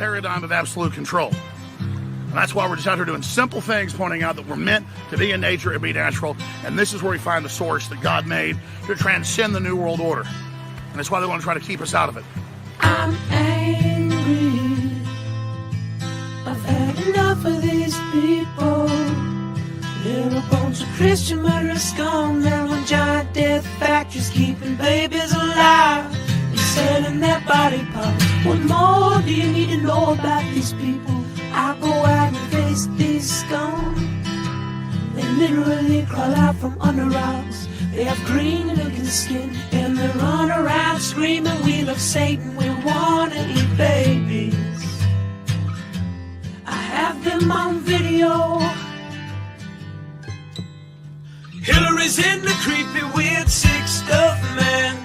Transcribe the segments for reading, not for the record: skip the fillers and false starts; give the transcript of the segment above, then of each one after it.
paradigm of absolute control. And that's why we're just out here doing simple things, pointing out that we're meant to be in nature and be natural. And this is where we find the source that God made to transcend the New World Order. And that's why they want to try to keep us out of it. I'm angry. I've had enough of these people. They're a bunch of Christian murderers scum. They're on giant death factories keeping babies alive and selling their body parts. What more do you need to know about these people? I go out and face these scum. They literally crawl out from under rocks. They have green looking skin and they run around screaming, we love Satan, we wanna eat babies. I have them on video. Hillary's in the creepy weird sick stuff, man.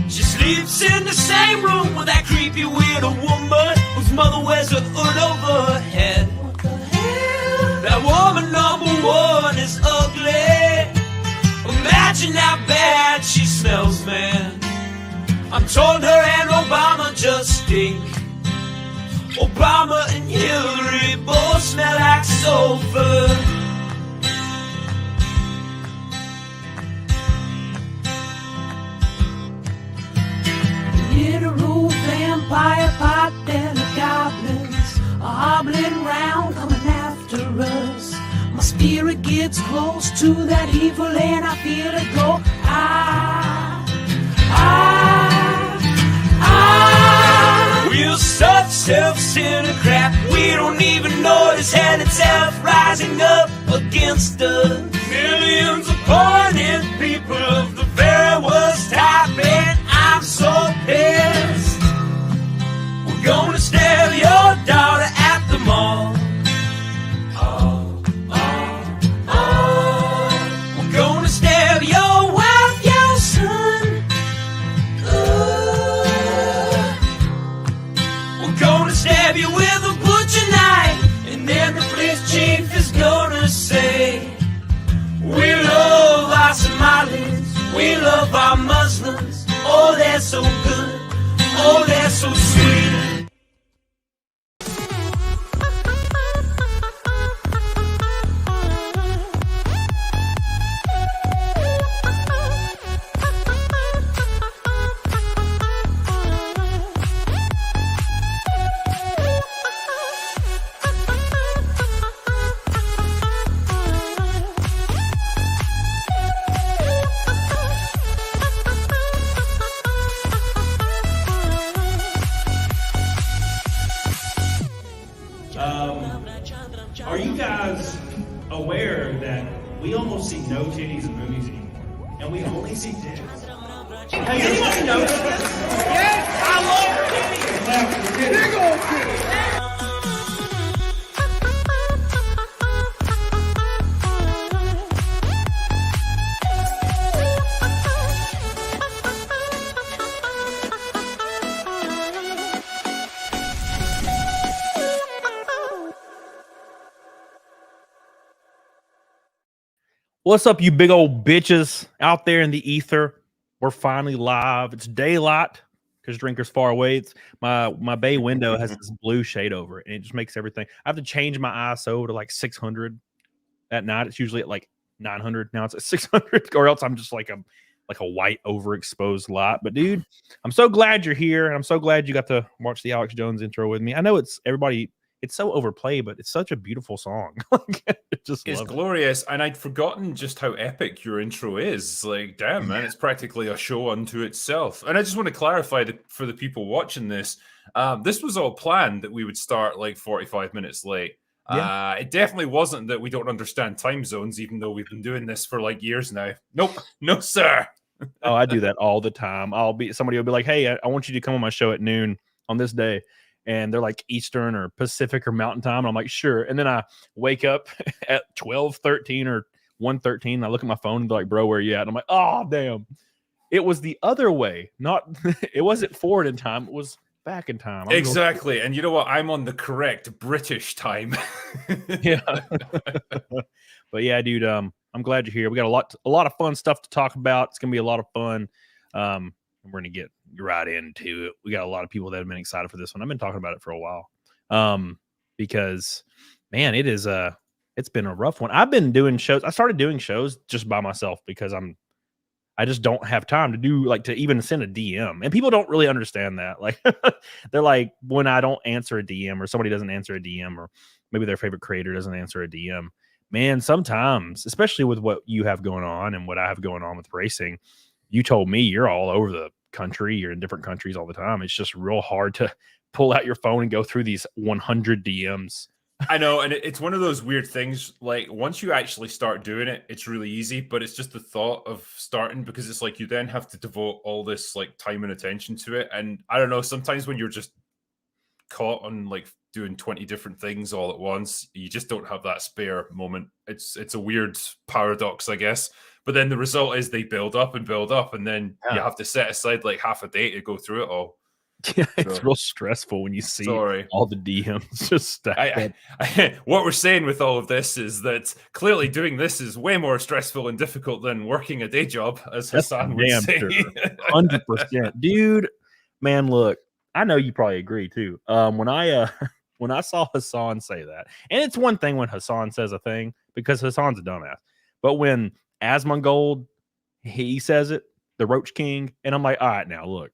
She sleeps in the same room with that creepy weird woman whose mother wears a hood over her head. What the hell? That woman number one is ugly. Imagine how bad she smells, man. I'm told her and Obama just stink. Obama and Hillary both smell like sulfur. Literal vampire pot and the goblins are hobbling round coming after us. My spirit gets close to that evil and I feel it go. We're such self-centered crap. We don't even notice hell itself rising up against us. Millions of pointed people of the very worst type, and I'm so pissed. We're gonna stab your daughter at the mall. We're gonna stab your wife, your son. We're gonna stab you with a butcher knife, and then the police chief is gonna say, we love our Somalis, we love our Muslims. Oh, they're so good, oh, they're so sweet. Are you guys aware that we almost see no titties in movies anymore? And we only see titties. Hey, anybody know this? Yes, I love titties. Big old titties. What's up, you big old bitches out there in the ether? We're finally live. It's daylight because Drinker's far away. It's my bay window has this blue shade over it, and it just makes everything. I have to change my ISO to like 600 at night. It's usually at like 900. Now it's at 600, or else I'm just like a white overexposed light. But dude, I'm so glad you're here, and I'm so glad you got to watch the Alex Jones intro with me. I know it's everybody. It's so overplayed, but it's such a beautiful song. It's glorious, and I'd forgotten just how epic your intro is. Like, damn, man, it's practically a show unto itself. And I just want to clarify for the people watching this, this was all planned that we would start like 45 minutes late. Yeah. It definitely wasn't that we don't understand time zones, even though we've been doing this for like years now. Nope, no, sir. Oh, I do that all the time. Somebody will be like, hey, I want you to come on my show at noon on this day. And they're like Eastern or Pacific or Mountain Time. And I'm like, sure. And then I wake up at 12:13 or 1:13. I look at my phone and be like, bro, where are you at? And I'm like, oh, damn. It was the other way. It wasn't forward in time. It was back in time. Exactly. And you know what? I'm on the correct British time. Yeah. But yeah, dude, I'm glad you're here. We got a lot of fun stuff to talk about. It's going to be a lot of fun. we're going to get right into it. We got a lot of people that have been excited for this one. I've been talking about it for a while. Because man, it's been a rough one. I've been doing shows. I started doing shows just by myself because I just don't have time to do to even send a DM. And people don't really understand that. Like they're like, when I don't answer a DM or somebody doesn't answer a DM, or maybe their favorite creator doesn't answer a DM, man, sometimes, especially with what you have going on and what I have going on with racing, you told me you're all over the country. You're in different countries all the time. It's just real hard to pull out your phone and go through these 100 DMs. I know, and it's one of those weird things. Like once you actually start doing it, it's really easy. But it's just the thought of starting, because it's like you then have to devote all this like time and attention to it. And I don't know, sometimes when you're just caught on like doing 20 different things all at once, you just don't have that spare moment. It's a weird paradox, I guess. But then the result is they build up, and then you have to set aside like half a day to go through it all. Yeah, it's real stressful when you see all the DMs just stacked up. What we're saying with all of this is that clearly doing this is way more stressful and difficult than working a day job, as Hassan would say. Sure. 100%. Dude, man, look, I know you probably agree too. When I saw Hassan say that, and it's one thing when Hassan says a thing because Hassan's a dumbass, but when Asmongold, he says it, the Roach King, and I'm like, all right, now look.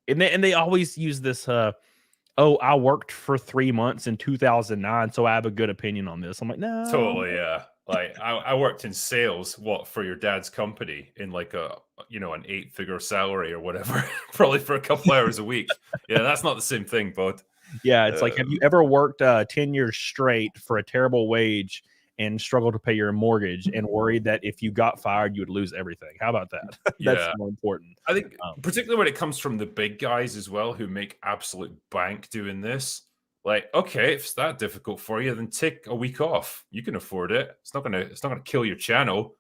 And they always use this, I worked for 3 months in 2009, so I have a good opinion on this. I'm like, no. Totally, yeah. Like, I worked in sales, for your dad's company in like an 8-figure salary or whatever, probably for a couple hours a week. Yeah, that's not the same thing, bud. Yeah, it's like, have you ever worked 10 years straight for a terrible wage and struggled to pay your mortgage and worried that if you got fired, you would lose everything? How about that? That's more important. I think particularly when it comes from the big guys as well, who make absolute bank doing this. Like, okay, if it's that difficult for you, then take a week off. You can afford it. It's not gonna kill your channel.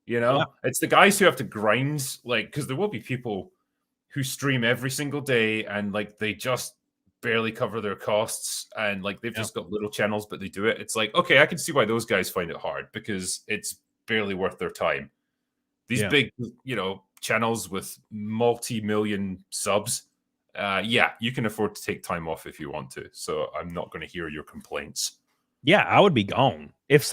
It's the guys who have to grind, like, because there will be people who stream every single day and like they just barely cover their costs, and like they've just got little channels, but they do it. It's like, okay, I can see why those guys find it hard, because it's barely worth their time. These big, channels with multi-million subs, you can afford to take time off if you want to. So I'm not going to hear your complaints. Yeah, I would be gone. If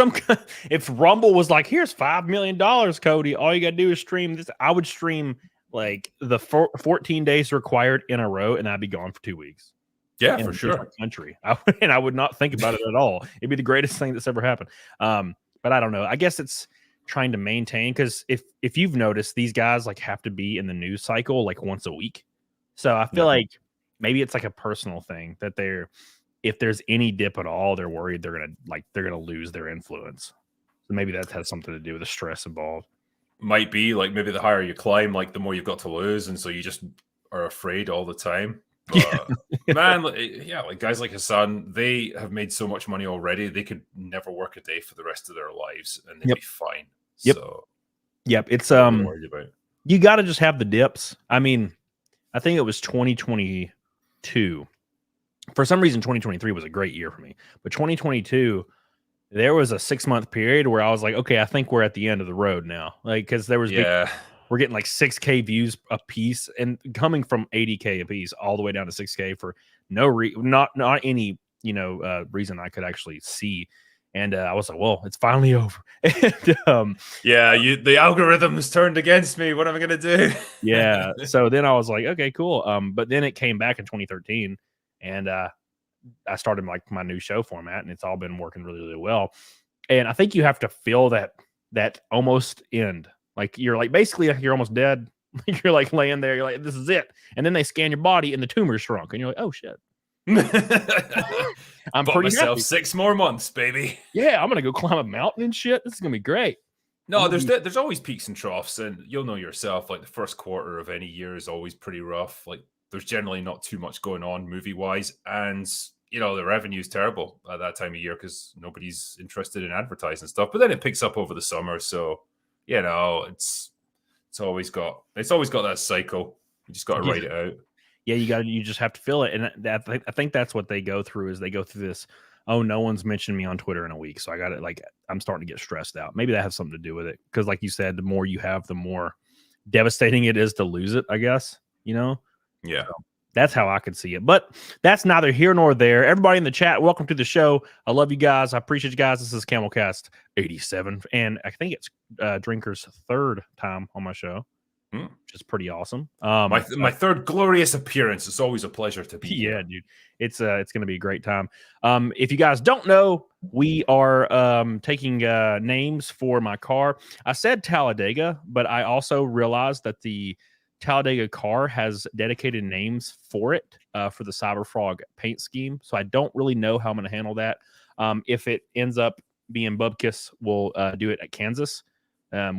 Rumble was like, here's $5 million, Cody, all you got to do is stream this, I would stream like the 14 days required in a row, and I'd be gone for 2 weeks. Yeah, for sure. Country. And I would not think about it at all. It'd be the greatest thing that's ever happened. But I don't know. I guess it's trying to maintain, because if you've noticed, these guys like have to be in the news cycle like once a week. So I feel like maybe it's like a personal thing that if there's any dip at all, they're worried they're gonna lose their influence. So maybe that has something to do with the stress involved. Might be like maybe the higher you climb, like the more you've got to lose, and so you just are afraid all the time. But, man, like guys like Hassan, they have made so much money already. They could never work a day for the rest of their lives, and they'd be fine. So, it's you got to just have the dips. I mean, I think it was 2022. For some reason, 2023 was a great year for me, but 2022, there was a 6-month period where I was like, okay, I think we're at the end of the road now. Like, because there was we're getting like 6K views a piece, and coming from 80K a piece all the way down to 6K for not any reason I could actually see. And I was like, well, it's finally over. And, the algorithms turned against me. What am I gonna do? Yeah. So then I was like, okay, cool. But then it came back in 2013, and I started like my new show format, and it's all been working really, really well. And I think you have to feel that almost end. Like you're like basically you're almost dead. You're like laying there. You're like, this is it. And then they scan your body, and the tumor shrunk, and you're like, oh shit. I'm Bought pretty myself happy. 6 more months, baby. Yeah, I'm gonna go climb a mountain and shit. This is gonna be great. No, there's always peaks and troughs, and you'll know yourself. Like the first quarter of any year is always pretty rough. Like there's generally not too much going on movie wise, and the revenue is terrible at that time of year because nobody's interested in advertising stuff. But then it picks up over the summer, so it's always got that cycle. You just got to write it out. Yeah, you just have to feel it, and I think that's what they go through. Is they go through this? Oh, no one's mentioned me on Twitter in a week, so I got it. Like I'm starting to get stressed out. Maybe that has something to do with it, because, like you said, the more you have, the more devastating it is to lose it, I guess, Yeah. So that's how I could see it. But that's neither here nor there. Everybody in the chat, welcome to the show. I love you guys. I appreciate you guys. This is CAMELcast 87. And I think it's Drinker's third time on my show, which is pretty awesome. My third glorious appearance. It's always a pleasure to be here. Yeah, dude. It's going to be a great time. If you guys don't know, we are taking names for my car. I said Talladega, but I also realized that the Talladega car has dedicated names for it for the Cyberfrog paint scheme. So I don't really know how I'm going to handle that. If it ends up being Bubkiss, we'll do it at Kansas,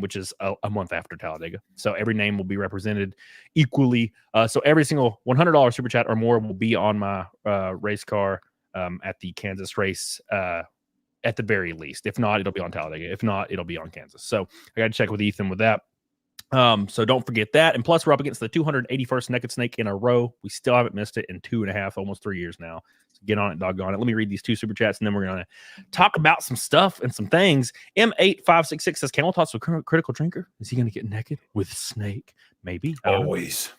which is a month after Talladega. So every name will be represented equally. So every single $100 super chat or more will be on my race car at the Kansas race at the very least. If not, it'll be on Talladega. If not, it'll be on Kansas. So I got to check with Ethan with that. So don't forget that. And plus, we're up against the 281st Naked Snake in a row. We still haven't missed it in 2.5, almost 3 years now. So get on it, doggone it. Let me read these 2 super chats, and then we're going to talk about some stuff and some things. M8566 says, Camel talks with Critical Drinker. Is he going to get naked with Snake? Maybe. Always.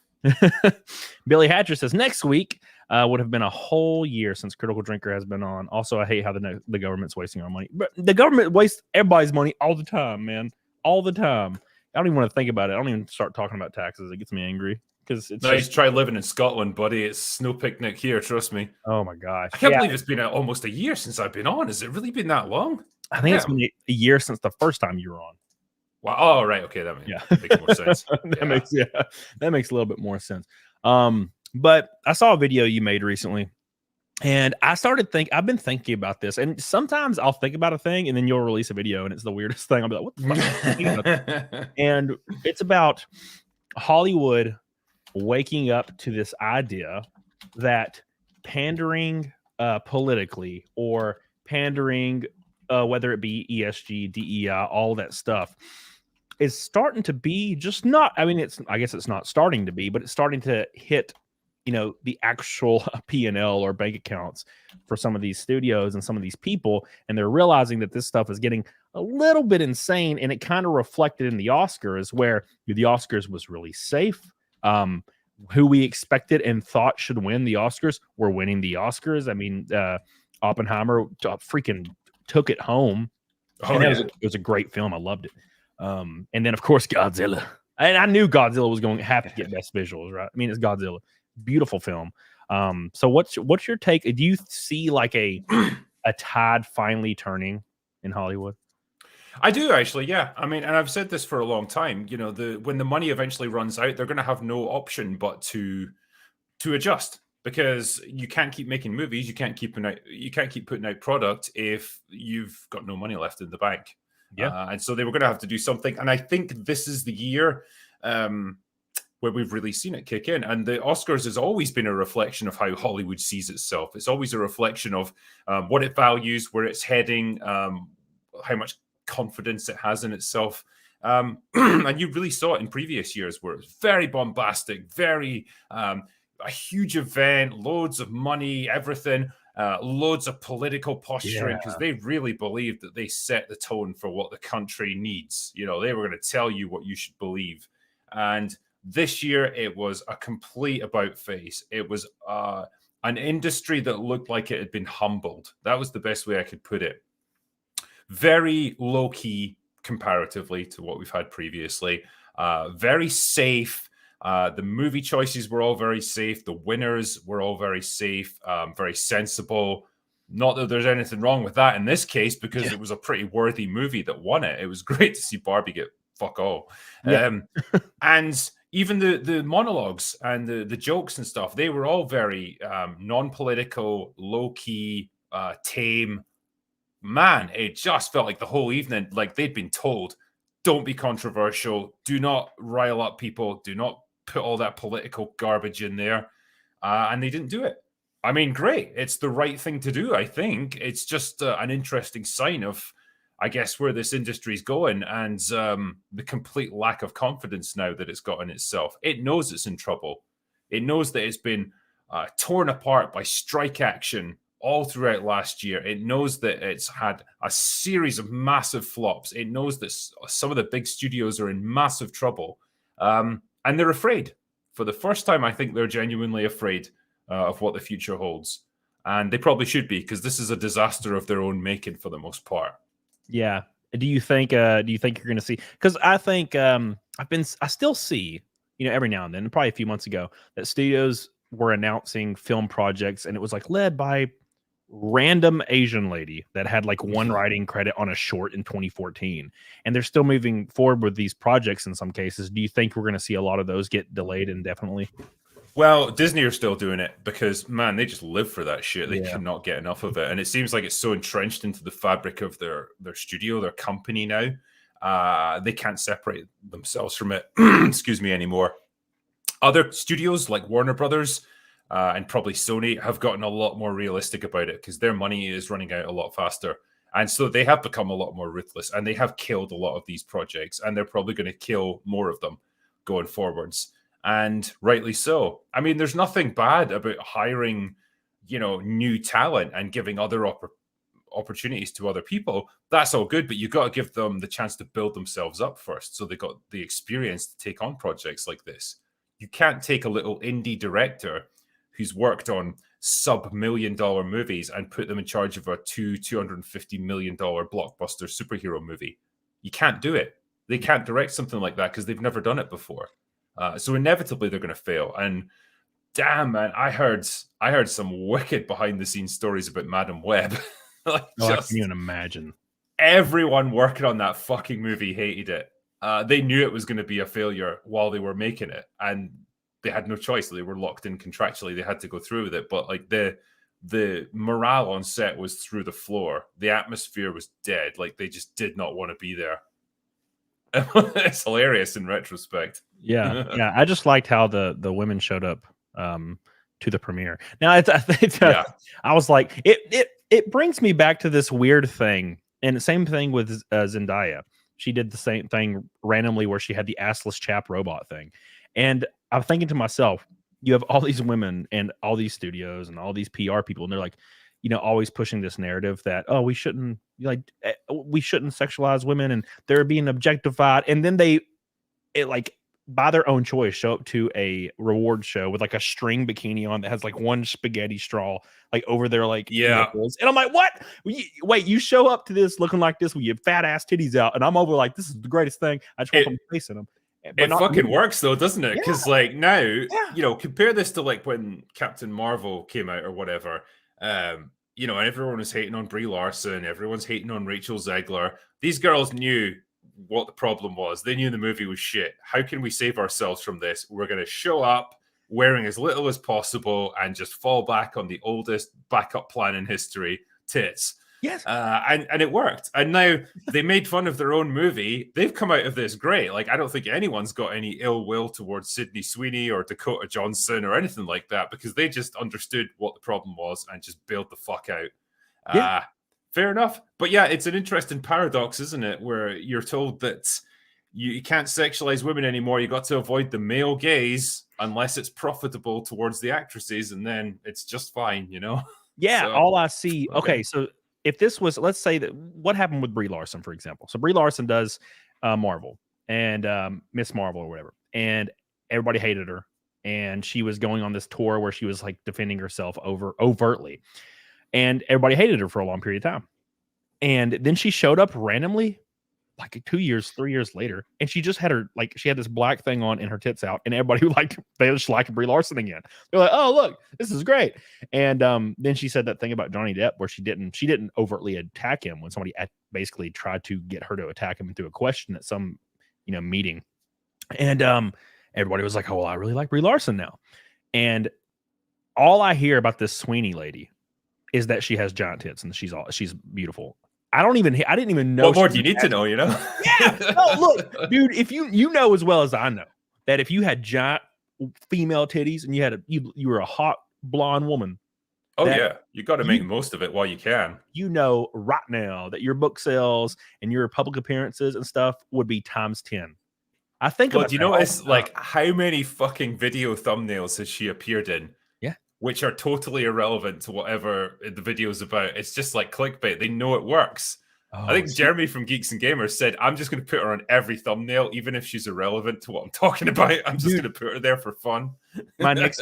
Billy Hatcher says, next week would have been a whole year since Critical Drinker has been on. Also, I hate how the government's wasting our money. But the government wastes everybody's money all the time, man. All the time. I don't even want to think about it. I don't even start talking about taxes. It gets me angry because it's nice. Try living in Scotland, buddy. It's no picnic here. Trust me. Oh my gosh! I can't believe it's been almost a year since I've been on. Has it really been that long? I think it's been a year since the first time you were on. Wow. Oh, right. Okay, that makes more sense. That makes a little bit more sense. But I saw a video you made recently. And I started I've been thinking about this, and sometimes I'll think about a thing and then you'll release a video and it's the weirdest thing. I'll be like, what the fuck? And it's about Hollywood waking up to this idea that pandering politically or pandering, whether it be ESG, DEI, all that stuff is starting to be just not, I guess it's not starting to be, but it's starting to hit the actual P&L or bank accounts for some of these studios and some of these people. And they're realizing that this stuff is getting a little bit insane. And it kind of reflected in the Oscars, where the Oscars was really safe. Who we expected and thought should win the Oscars were winning the Oscars. I mean, Oppenheimer freaking took it home. Oh, yeah. It was a great film. I loved it. And then, of course, Godzilla. And I knew Godzilla was going to have to get best visuals, right? I mean, it's Godzilla. Beautiful film. So what's your take? Do you see like a tide finally turning in Hollywood? I do actually, yeah. I mean, and I've said this for a long time. When the money eventually runs out, they're going to have no option but to adjust, because you can't keep making movies. You can't keep putting out product if you've got no money left in the bank. Yeah, and so they were going to have to do something. And I think this is the year where we've really seen it kick in. And the Oscars has always been a reflection of how Hollywood sees itself. It's always a reflection of what it values, where it's heading, how much confidence it has in itself. And you really saw it in previous years, where it's very bombastic, very a huge event, loads of money, everything, loads of political posturing, because they really believed that they set the tone for what the country needs. They were going to tell you what you should believe. And this year, it was a complete about-face. It was an industry that looked like it had been humbled. That was the best way I could put it. Very low-key comparatively to what we've had previously. Very safe. The movie choices were all very safe. The winners were all very safe, very sensible. Not that there's anything wrong with that in this case, because it was a pretty worthy movie that won it. It was great to see Barbie get fuck all. And even the monologues and the jokes and stuff, they were all very non-political, low-key, tame. Man, it just felt like the whole evening, like they'd been told, don't be controversial, do not rile up people, do not put all that political garbage in there. And they didn't do it. I mean, great. It's the right thing to do, I think. It's just an interesting sign of, I guess, where this industry is going, and the complete lack of confidence now that it's got in itself. It knows it's in trouble. It knows that it's been torn apart by strike action all throughout last year. It knows that it's had a series of massive flops. It knows that some of the big studios are in massive trouble. And they're afraid. For the first time, I think they're genuinely afraid of what the future holds. And they probably should be, because this is a disaster of their own making for the most part. Yeah. Do you think you're going to see? Because I think I still see, every now and then, probably a few months ago, that studios were announcing film projects, and it was like led by random Asian lady that had like one writing credit on a short in 2014, and they're still moving forward with these projects in some cases. Do you think we're going to see a lot of those get delayed indefinitely? Well, Disney are still doing it because, man, they just live for that shit. They cannot get enough of it. And it seems like it's so entrenched into the fabric of their studio, their company now. They can't separate themselves from it, excuse me, anymore. Other studios like Warner Brothers and probably Sony have gotten a lot more realistic about it because their money is running out a lot faster. And so they have become a lot more ruthless, and they have killed a lot of these projects, and they're probably going to kill more of them going forwards. And rightly so. I mean, there's nothing bad about hiring, new talent and giving other opportunities to other people. That's all good, but you've got to give them the chance to build themselves up first, so they got the experience to take on projects like this. You can't take a little indie director who's worked on sub-$1 million movies and put them in charge of a $250 million blockbuster superhero movie. You can't do it. They can't direct something like that because they've never done it before. So inevitably they're going to fail. And damn, man, I heard some wicked behind-the-scenes stories about Madam Web. I can't even imagine. Everyone working on that fucking movie hated it. They knew it was going to be a failure while they were making it, and they had no choice. They were locked in contractually. They had to go through with it. But like the morale on set was through the floor. The atmosphere was dead. Like they just did not want to be there. It's hilarious in retrospect. Yeah. I just liked how the women showed up to the premiere. Now I was like, it brings me back to this weird thing, and the same thing with Zendaya. She did the same thing randomly where she had the assless chap robot thing, and I'm thinking to myself, you have all these women and all these studios and all these PR people, and they're like, always pushing this narrative that, oh, we shouldn't sexualize women and they're being objectified. And then they by their own choice show up to a reward show with like a string bikini on that has like one spaghetti straw like over their nipples. And I'm like, what? Wait, you show up to this looking like this with your fat ass titties out, and I'm over like, this is the greatest thing. I just want them facing them. It fucking works though, doesn't it? Because like now, compare this to like when Captain Marvel came out or whatever. And everyone was hating on Brie Larson. Everyone's hating on Rachel Zegler. These girls knew what the problem was. They knew the movie was shit. How can we save ourselves from this? We're going to show up wearing as little as possible and just fall back on the oldest backup plan in history, tits. Yes. And it worked. And now they made fun of their own movie. They've come out of this great. Like, I don't think anyone's got any ill will towards Sydney Sweeney or Dakota Johnson or anything like that, because they just understood what the problem was and just bailed the fuck out. Yeah. Fair enough. But yeah, it's an interesting paradox, isn't it? Where you're told that you can't sexualize women anymore. You got to avoid the male gaze unless it's profitable towards the actresses, and then it's just fine, Yeah. So, all I see. Okay. So if this was, let's say that what happened with Brie Larson, for example. So Brie Larson does Marvel and Miss Marvel or whatever, and everybody hated her. And she was going on this tour where she was like defending herself overtly, and everybody hated her for a long period of time. And then she showed up randomly, like 2 years, 3 years later, and she just had she had this black thing on and her tits out, and everybody they just liked Brie Larson again. They're like, oh, look, this is great. And then she said that thing about Johnny Depp where she didn't overtly attack him when somebody basically tried to get her to attack him through a question at some meeting. And everybody was like, oh, well, I really like Brie Larson now. And all I hear about this Sweeney lady is that she has giant tits and she's beautiful. I didn't even know. What more do you need to know, Yeah. No, look, dude, if you know as well as I know that if you had giant female titties and you were a hot blonde woman. Oh yeah. You got to make the most of it while you can. Right now that your book sales and your public appearances and stuff would be times 10. I think do you notice like how many fucking video thumbnails has she appeared in? Which are totally irrelevant to whatever the video is about. It's just like clickbait. They know it works. I think Jeremy from Geeks and Gamers said, I'm just going to put her on every thumbnail, even if she's irrelevant to what I'm talking about. I'm just going to put her there for fun. My next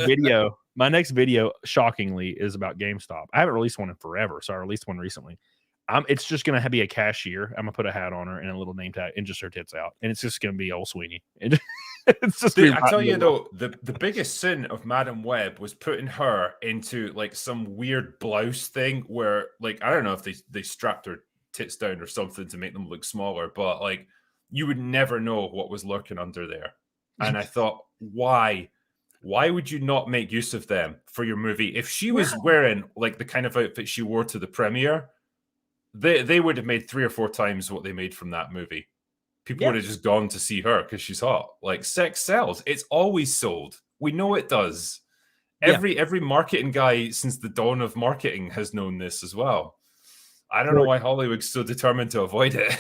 video, shockingly, is about GameStop. I haven't released one in forever, so I released one recently. It's just going to be a cashier. I'm going to put a hat on her and a little name tag and just her tits out. And it's just going to be old Sweeney. It's just Dude, I tell you though, the biggest sin of Madam Web was putting her into like some weird blouse thing where, like, I don't know if they strapped her tits down or something to make them look smaller, but like you would never know what was lurking under there. And I thought, why would you not make use of them for your movie? If she was wearing like the kind of outfit she wore to the premiere, they would have made 3 or 4 times what they made from that movie. People would have just gone to see her because she's hot. Like, sex sells. It's always sold. We know it does. Every marketing guy since the dawn of marketing has known this as well. I don't know why Hollywood's so determined to avoid it.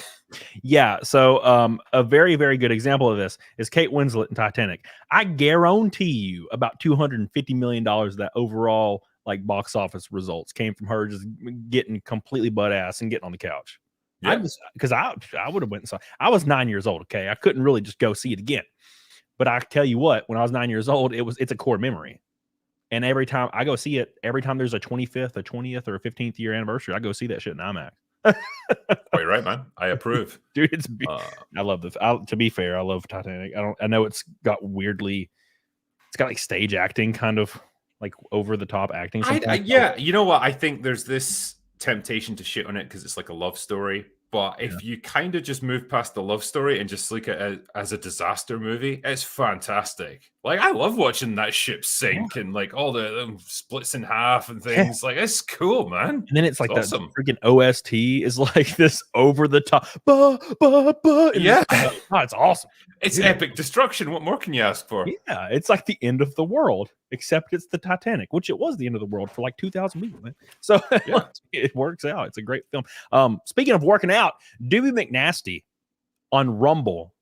Yeah, so a very, very good example of this is Kate Winslet in Titanic. I guarantee you about $250 million of that overall like box office results came from her just getting completely butt ass and getting on the couch. Yeah. I would have went and saw. I was 9 years old. Okay, I couldn't really just go see it again. But I tell you what, when I was 9 years old, it's a core memory. And every time I go see it, every time there's a 25th, a 20th, or a 15th year anniversary, I go see that shit in IMAX. Oh, you're right, man. I approve, dude. I love this. To be fair, I love Titanic. I know it's got like stage acting, kind of like over the top acting. Yeah, you know what? I think there's this temptation to shit on it because it's like a love story. But if you kind of just move past the love story and just look at it as a disaster movie, it's fantastic. Like, I love watching that ship sink and like all the splits in half and things. Like, it's cool, man. And then it's like awesome. The freaking OST is like this over the top. Yeah. It's awesome. It's epic destruction. What more can you ask for? Yeah. It's like the end of the world, except it's the Titanic, which it was the end of the world for like 2,000 people, man. So it works out. It's a great film. Speaking of working out, Dewey McNasty on Rumble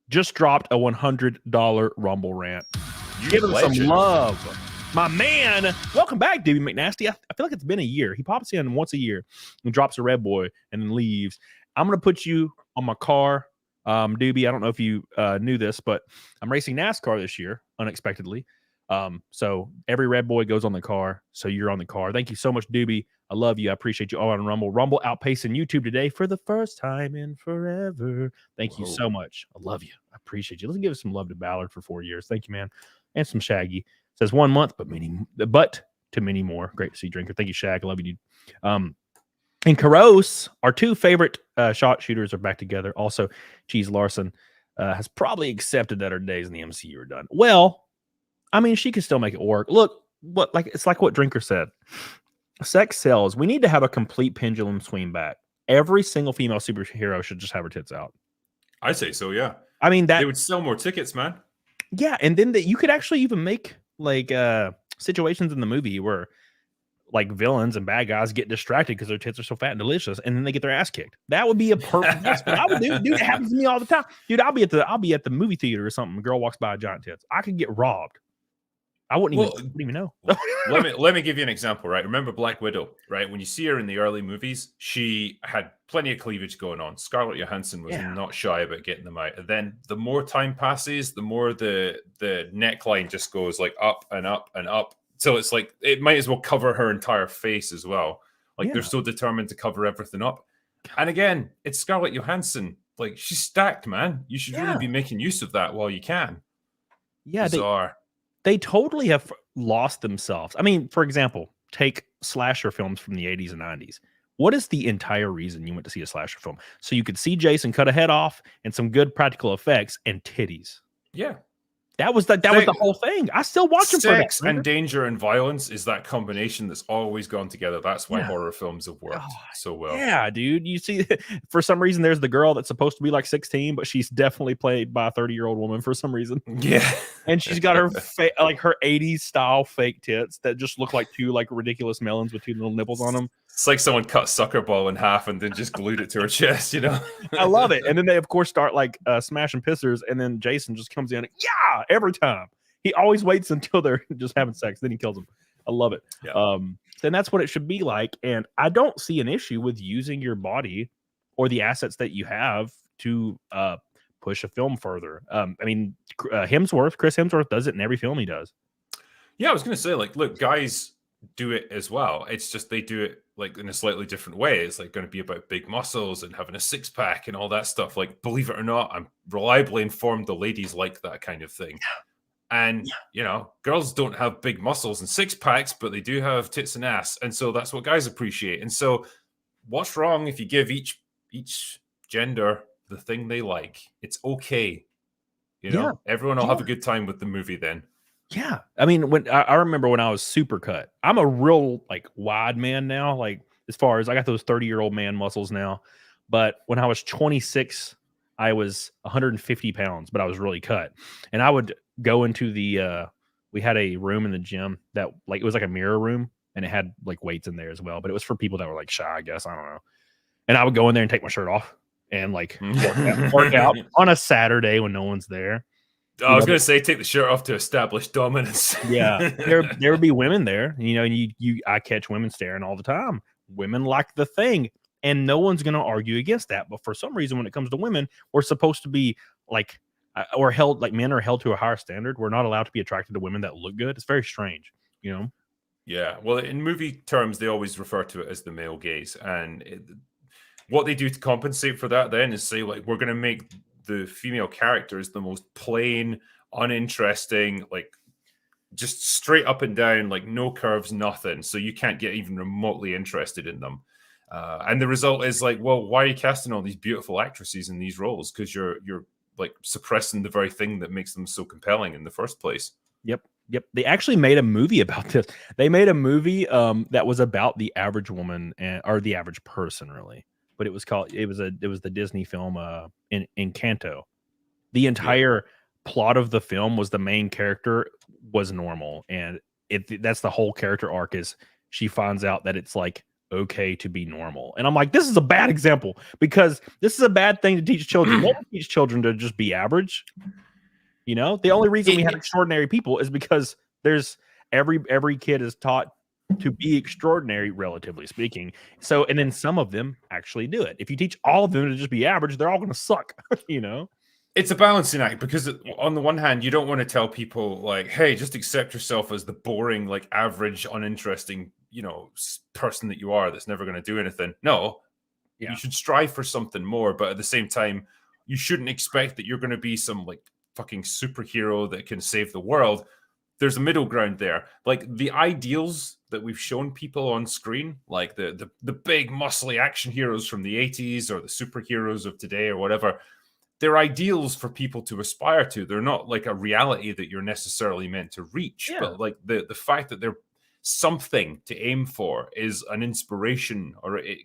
just dropped a $100 Rumble rant. Give him some love. My man, welcome back, Dewey McNasty. I feel like it's been a year. He pops in once a year and drops a red boy and then leaves. I'm going to put you on my car. Doobie, I don't know if you knew this, but I'm racing NASCAR this year, unexpectedly. So every red boy goes on the car. So you're on the car. Thank you so much, Doobie. I love you. I appreciate you all on Rumble. Rumble outpacing YouTube today for the first time in forever. Thank you so much. I love you. I appreciate you. Let's give some love to Ballard for 4 years. Thank you, man. And some Shaggy. Says 1 month, but to many more. Great to see Drinker. Thank you, Shag. I love you, dude. And Caros, our 2 favorite shot shooters, are back together. Also, Cheese Larson has probably accepted that her days in the MCU are done. Well, I mean, she can still make it work. Look, it's like what Drinker said. Sex sells. We need to have a complete pendulum swing back. Every single female superhero should just have her tits out. I say so, yeah. I mean, they would sell more tickets, man. Yeah, and then you could actually even make like situations in the movie where like villains and bad guys get distracted because their tits are so fat and delicious, and then they get their ass kicked. That would be a perfect. That's what I would do. Dude, it happens to me all the time. Dude, I'll be at the movie theater or something. A girl walks by a giant tits. I could get robbed. I wouldn't even know. let me give you an example, right? Remember Black Widow, right? When you see her in the early movies, she had plenty of cleavage going on. Scarlett Johansson was not shy about getting them out. And then the more time passes, the more the neckline just goes like up and up and up. So it's like it might as well cover her entire face as well. Like they're so determined to cover everything up. And again, it's Scarlett Johansson. Like, she's stacked, man. You should really be making use of that while you can. Yeah, they totally have lost themselves. I mean, for example, take slasher films from the 80s and 90s. What is the entire reason you went to see a slasher film? So you could see Jason cut a head off and some good practical effects and titties. Yeah. That was the whole thing. I still watch them for that. Sex and danger and violence is that combination that's always gone together. That's why horror films have worked so well. Yeah, dude. You see, for some reason, there's the girl that's supposed to be like 16, but she's definitely played by a 30-year-old woman for some reason. Yeah. And she's got her like her 80s style fake tits that just look like 2 like ridiculous melons with 2 little nipples on them. It's like someone cut Sucker Ball in half and then just glued it to her chest, you know? I love it. And then they, of course, start like smashing pissers. And then Jason just comes in. And, every time. He always waits until they're just having sex. Then he kills them. I love it. Yeah. Then that's what it should be like. And I don't see an issue with using your body or the assets that you have to push a film further. I mean, Chris Hemsworth does it in every film he does. Yeah, I was going to say, like, look, guys do it as well. It's just they do it like in a slightly different way. It's like going to be about big muscles and having a six pack and all that stuff. Like, believe it or not, I'm reliably informed the ladies like that kind of thing. And, you know, girls don't have big muscles and six packs, but they do have tits and ass. And so that's what guys appreciate. And so what's wrong if you give each gender the thing they like? It's okay. You know, everyone will have a good time with the movie then. Yeah. I mean, when I remember when I was super cut, I'm a real like wide man now. Like, as far as I got those 30-year-old man muscles now. But when I was 26, I was 150 pounds, but I was really cut. And I would go into we had a room in the gym that like, it was like a mirror room, and it had like weights in there as well, but it was for people that were like shy, I guess. I don't know. And I would go in there and take my shirt off and like work out on a Saturday when no one's there. I was going to say, take the shirt off to establish dominance. Yeah, there would be women there, you know, and I catch women staring all the time. Women like the thing, and no one's going to argue against that. But for some reason, when it comes to women, we're supposed to be like, or held like men are held to a higher standard. We're not allowed to be attracted to women that look good. It's very strange, you know. Yeah, well, in movie terms, they always refer to it as the male gaze, and what they do to compensate for that then is say, like, we're going to make the female characters the most plain, uninteresting, like just straight up and down, like no curves, nothing. So you can't get even remotely interested in them. And the result is like, well, why are you casting all these beautiful actresses in these roles? Because you're like suppressing the very thing that makes them so compelling in the first place. Yep. They actually made a movie about this. They made a movie that was about the average woman or the average person, really. But it was the Disney film in Encanto. The entire plot of the film was the main character was normal, and that's the whole character arc is she finds out that it's like okay to be normal. And I'm like, this is a bad example because this is a bad thing to teach children. Don't teach children to just be average. You know, the only reason we have extraordinary people is because there's every kid is taught to be extraordinary, relatively speaking. So, and then some of them actually do it. If you teach all of them to just be average, they're all going to suck, you know? It's a balancing act because on the one hand, you don't want to tell people like, hey, just accept yourself as the boring, like average, uninteresting, you know, person that you are that's never going to do anything. No, you should strive for something more. But at the same time, you shouldn't expect that you're going to be some like fucking superhero that can save the world. There's a middle ground there. Like the ideals that we've shown people on screen, like the big muscly action heroes from the 80s or the superheroes of today or whatever, they're ideals for people to aspire to. They're not like a reality that you're necessarily meant to reach. Yeah. But like the fact that they're something to aim for is an inspiration, or it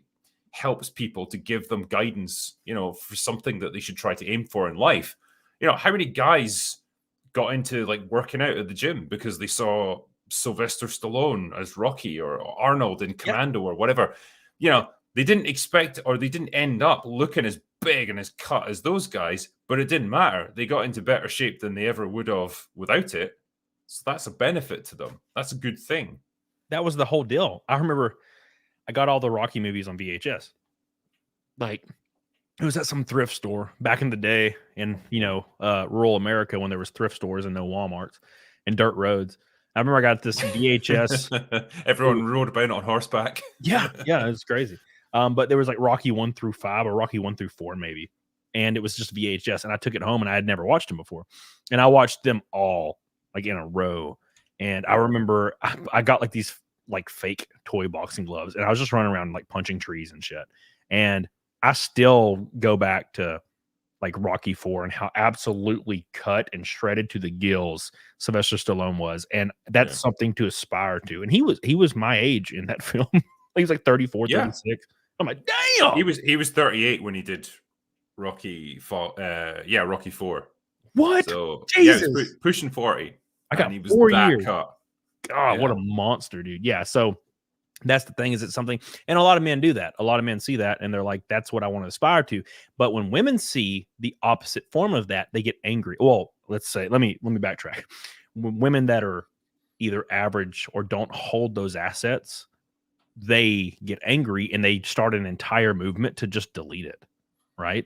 helps people to give them guidance, you know, for something that they should try to aim for in life. You know, how many guys got into like working out at the gym because they saw Sylvester Stallone as Rocky or Arnold in Commando or whatever? You know, they didn't expect, or they didn't end up looking as big and as cut as those guys, but it didn't matter. They got into better shape than they ever would have without it. So that's a benefit to them. That's a good thing. That was the whole deal. I remember I got all the Rocky movies on VHS. Like, it was at some thrift store back in the day in, you know, rural America when there was thrift stores and no Walmarts and dirt roads. I remember I got this VHS. Everyone rode about on horseback. Yeah, it was crazy. But there was like Rocky 1 through 5 or Rocky 1 through 4 maybe. And it was just VHS. And I took it home and I had never watched them before. And I watched them all like in a row. And I remember I got like these like fake toy boxing gloves. And I was just running around like punching trees and shit. And I still go back to like Rocky 4 and how absolutely cut and shredded to the gills Sylvester Stallone was. And that's something to aspire to. And he was my age in that film. He was like 34, 36. I'm like, damn. He was 38 when he did Rocky 4. Rocky 4. What? So Jesus. He was pushing 40. I got he was 4 that years. Cut. God, what a monster, dude. Yeah, so that's the thing, is it's something, and a lot of men do that. A lot of men see that and they're like, that's what I want to aspire to. But when women see the opposite form of that, they get angry. Well, let's say, let me backtrack. Women that are either average or don't hold those assets, they get angry and they start an entire movement to just delete it, right?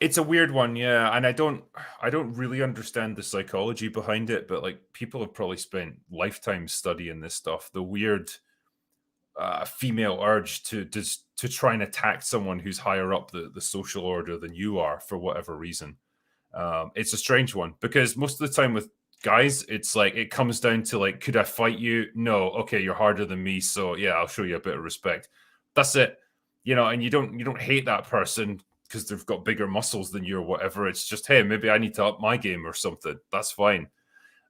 It's a weird one, yeah, and I don't really understand the psychology behind it, but like people have probably spent lifetimes studying this stuff. The weird female urge to try and attack someone who's higher up the social order than you are for whatever reason. It's a strange one because most of the time with guys, it's like it comes down to like, could I fight you? No, okay, you're harder than me, so yeah, I'll show you a bit of respect. That's it, and you don't hate that person because they've got bigger muscles than you or whatever. It's just, hey, maybe I need to up my game or something. That's fine.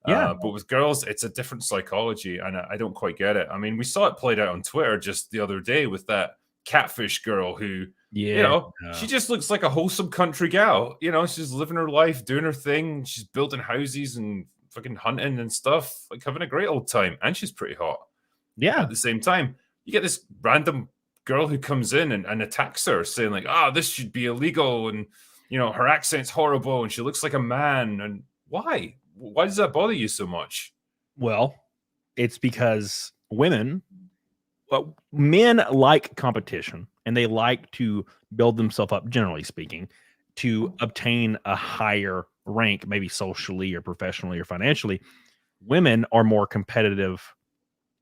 Yeah. But with girls, it's a different psychology, and I don't quite get it. I mean, we saw it played out on Twitter just the other day with that catfish girl who, she just looks like a wholesome country gal. She's living her life, doing her thing. She's building houses and fucking hunting and stuff, like having a great old time. And she's pretty hot. Yeah. At the same time, you get this random girl who comes in and attacks her, saying like, this should be illegal, and her accent's horrible, and she looks like a man. And why does that bother you so much? Well, it's because men like competition, and they like to build themselves up, generally speaking, to obtain a higher rank, maybe socially or professionally or financially. Women are more competitive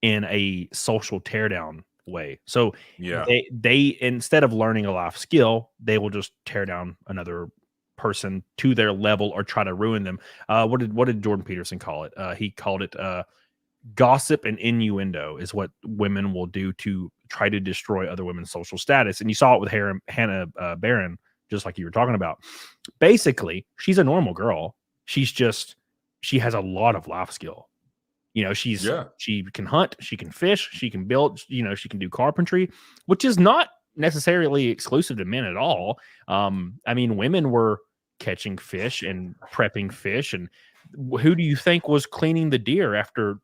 in a social teardown way. So they instead of learning a life skill, they will just tear down another person to their level or try to ruin them. What did Jordan Peterson call it? He called it gossip and innuendo is what women will do to try to destroy other women's social status. And you saw it with Hannah Barron, just like you were talking about. Basically, she's a normal girl. She has a lot of life skill. She can hunt, she can fish, she can build, she can do carpentry, which is not necessarily exclusive to men at all. I mean, women were catching fish and prepping fish, and who do you think was cleaning the deer after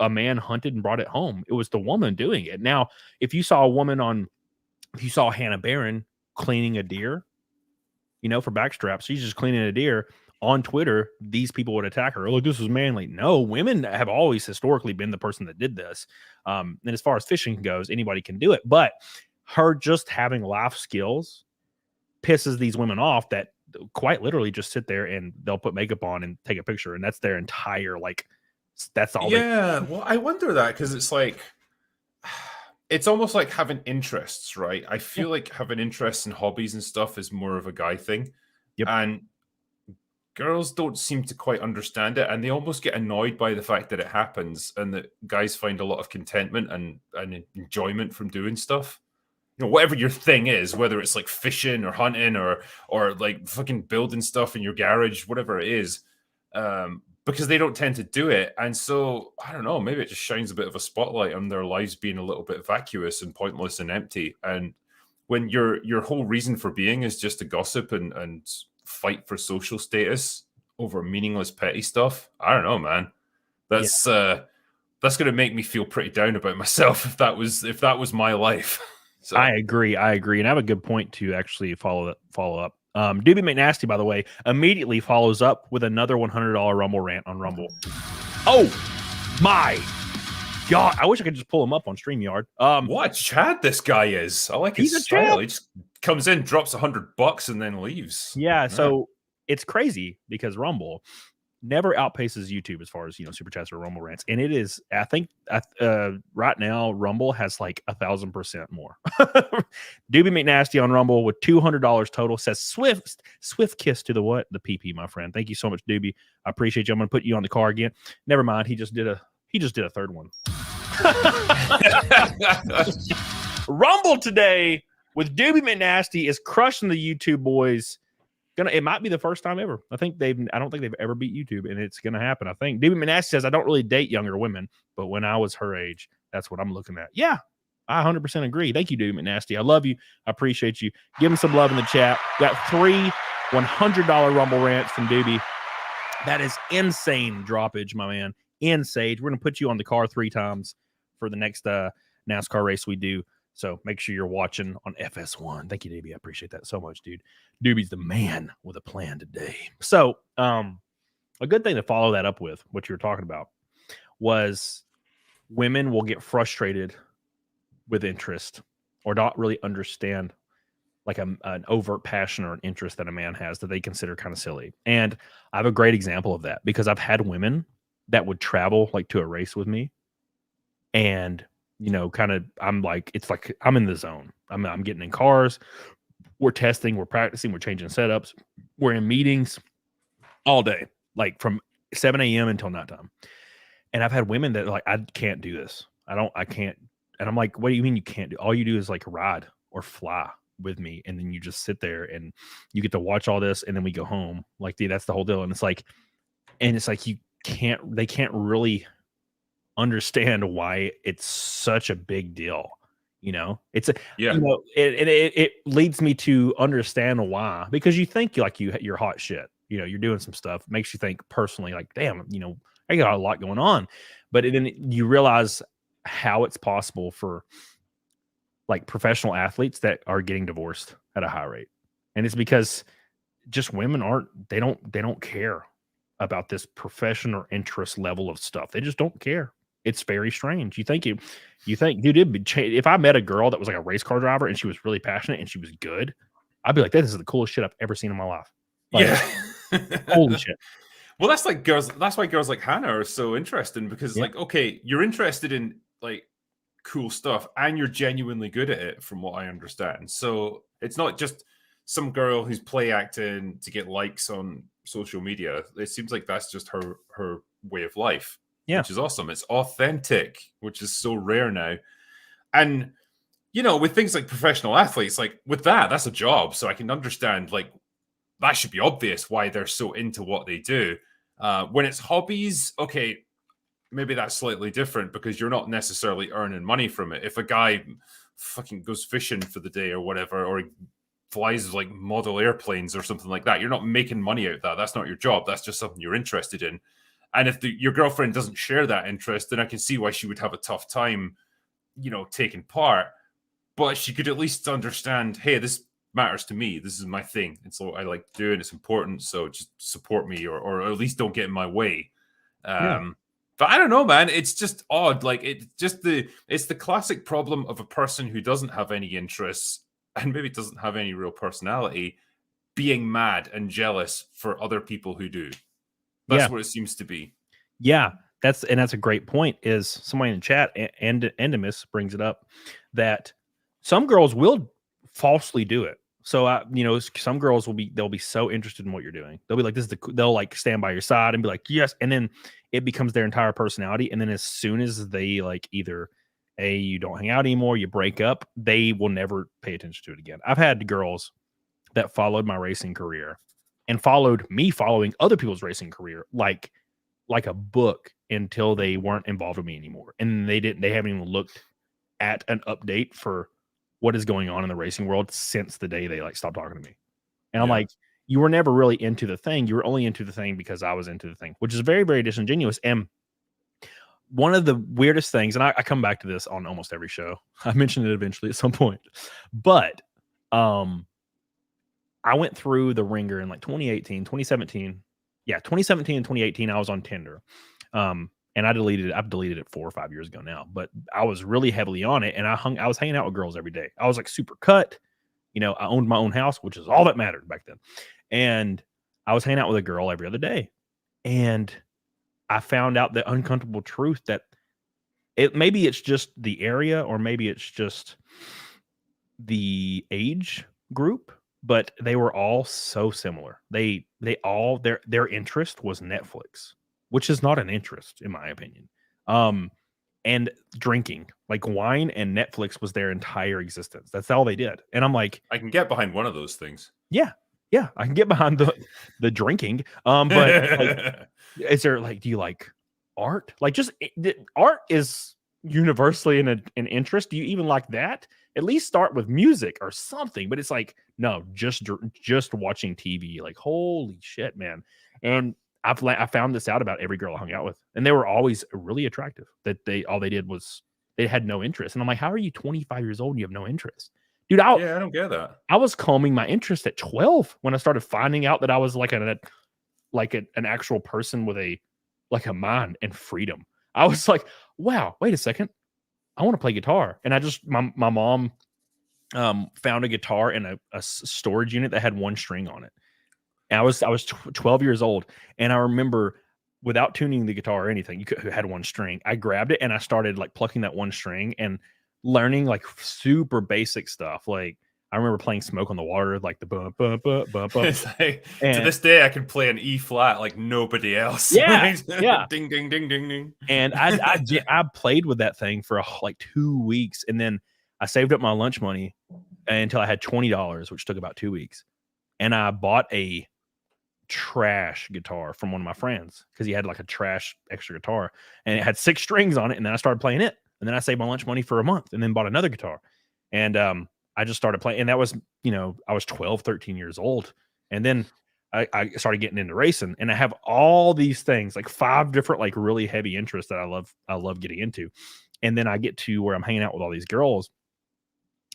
a man hunted and brought it home? It was the woman doing it. Now, if you saw Hannah Barron cleaning a deer, for backstraps, she's just cleaning a deer on Twitter, these people would attack her. Oh, this is manly. No, women have always historically been the person that did this. And as far as fishing goes, anybody can do it. But her just having life skills pisses these women off that quite literally just sit there and they'll put makeup on and take a picture. And that's their entire, that's all. Yeah. Well, I wonder that because it's like, it's almost like having interests, right? I feel like having interests and hobbies and stuff is more of a guy thing. Yep. And girls don't seem to quite understand it, and they almost get annoyed by the fact that it happens, and that guys find a lot of contentment and enjoyment from doing stuff. Whatever your thing is, whether it's like fishing or hunting or like fucking building stuff in your garage, whatever it is, because they don't tend to do it. And so, I don't know, maybe it just shines a bit of a spotlight on their lives being a little bit vacuous and pointless and empty. And when your whole reason for being is just to gossip and fight for social status over meaningless petty stuff, I don't know, man. That's going to make me feel pretty down about myself if that was my life. So. I agree, and I have a good point to actually follow up. Doobie McNasty, by the way, immediately follows up with another $100 Rumble rant on Rumble. Oh my God! I wish I could just pull him up on StreamYard. What Chad this guy is? I like his style. He just comes in, drops $100, and then leaves. Yeah, so it's crazy because Rumble never outpaces YouTube as far as super chats or Rumble rants, and it is. I think right now Rumble has like 1,000% more. Doobie McNasty on Rumble with $200 total says swift kiss to the PP, my friend. Thank you so much, Doobie. I appreciate you. I'm going to put you on the car again. Never mind. He just did a third one. Rumble today with Doobie McNasty is crushing the YouTube boys. It might be the first time ever. I don't think they've ever beat YouTube, and it's gonna happen. I think Devin McNasty says, I don't really date younger women, but when I was her age, that's what I'm looking at. Yeah, I 100% agree. Thank you, Devin McNasty. I love you. I appreciate you. Give him some love in the chat. Got 3 $100 Rumble rants from Doobie. That is insane droppage, my man. Insane. We're gonna put you on the car 3 times for the next NASCAR race we do. So make sure you're watching on FS1. Thank you, Doobie. I appreciate that so much, dude. Doobie's the man with a plan today. So a good thing to follow that up with, what you were talking about, was women will get frustrated with interest or not really understand like an overt passion or an interest that a man has that they consider kind of silly. And I have a great example of that because I've had women that would travel like to a race with me, and kind of I'm like, it's like I'm in the zone. I'm getting in cars, we're testing, we're practicing, we're changing setups, we're in meetings all day, like from 7 a.m. until nighttime. And I've had women that are like, I can't do this. I can't. And I'm like, what do you mean you can't do? All you do is like ride or fly with me, and then you just sit there and you get to watch all this, and then we go home. Like, dude, that's the whole deal. And it's like they can't really understand why it's such a big deal. It's it leads me to understand why, because you think like you're hot shit. You're doing some stuff, makes you think personally like, damn, I got a lot going on. But then you realize how it's possible for like professional athletes that are getting divorced at a high rate. And it's because just women they don't care about this profession or interest level of stuff. They just don't care. It's very strange. You think, dude, if I met a girl that was like a race car driver and she was really passionate and she was good, I'd be like, this is the coolest shit I've ever seen in my life. Like, yeah. Holy shit. Well, that's why girls like Hannah are so interesting, because like, okay, you're interested in like cool stuff and you're genuinely good at it from what I understand. So it's not just some girl who's play acting to get likes on social media. It seems like that's just her way of life, which is awesome. It's authentic, which is so rare now. And with things like professional athletes, like with that's a job. So I can understand like that should be obvious why they're so into what they do. When it's hobbies, okay, maybe that's slightly different because you're not necessarily earning money from it. If a guy fucking goes fishing for the day or whatever, or he flies like model airplanes or something like that, you're not making money out of that. That's not your job. That's just something you're interested in. And if your girlfriend doesn't share that interest, then I can see why she would have a tough time, taking part. But she could at least understand, hey, this matters to me. This is my thing. It's what I like doing. It's important. So just support me, or at least don't get in my way. But I don't know, man. It's just odd. Like it's the classic problem of a person who doesn't have any interests and maybe doesn't have any real personality being mad and jealous for other people who do. That's what it seems to be. Yeah, that's a great point. Is somebody in the chat, Endemis brings it up, that some girls will falsely do it. So some girls they'll be so interested in what you're doing. They'll be like, they'll like stand by your side and be like, yes. And then it becomes their entire personality. And then as soon as they like either you don't hang out anymore, you break up, they will never pay attention to it again. I've had girls that followed my racing career and followed me following other people's racing career, like a book, until they weren't involved with me anymore. And they haven't even looked at an update for what is going on in the racing world since the day they like stopped talking to me. And I'm like, you were never really into the thing. You were only into the thing because I was into the thing, which is very, very disingenuous. And one of the weirdest things, and I come back to this on almost every show. I mentioned it eventually at some point, but I went through the ringer in like 2018, 2017. Yeah, 2017 and 2018, I was on Tinder. And I've deleted it 4 or 5 years ago now, but I was really heavily on it, and I was hanging out with girls every day. I was like super cut. I owned my own house, which is all that mattered back then. And I was hanging out with a girl every other day. And I found out the uncomfortable truth that maybe it's just the area, or maybe it's just the age group, but they were all so similar. They all their interest was Netflix, which is not an interest in my opinion. And drinking, like wine and Netflix was their entire existence. That's all they did. And I'm like, I can get behind one of those things. Yeah, I can get behind the drinking. But like, is there like, do you like art? Like, just art is universally an interest. Do you even like that? At least start with music or something. But it's like, no, just watching TV. Like, holy shit, man. And I found this out about every girl I hung out with, and they were always really attractive. That all they did was they had no interest. And I'm like, how are you 25 years old and you have no interest? Dude, I don't get that. I was calming my interest at 12 when I started finding out that I was like an actual person with a mind and freedom. I was like, wow, wait a second. I want to play guitar. And my mom found a guitar in a storage unit that had one string on it. And I was 12 years old, and I remember, without tuning the guitar or anything, you had one string. I grabbed it and I started like plucking that one string and learning like super basic stuff. Like I remember playing "Smoke on the Water," like the bum bum bum bum bum. Like, to this day, I can play an E flat like nobody else. Yeah, yeah. Ding ding ding ding ding. And I played with that thing for like 2 weeks, and then I saved up my lunch money until I had $20, which took about 2 weeks, and I bought a trash guitar from one of my friends because he had like a trash extra guitar, and it had 6 strings on it. And then I started playing it, and then I saved my lunch money for a month, and then bought another guitar, and I just started playing. And that was, I was 12, 13 years old, and then I started getting into racing, and I have all these things, like 5 different like really heavy interests that I love getting into. And then I get to where I'm hanging out with all these girls,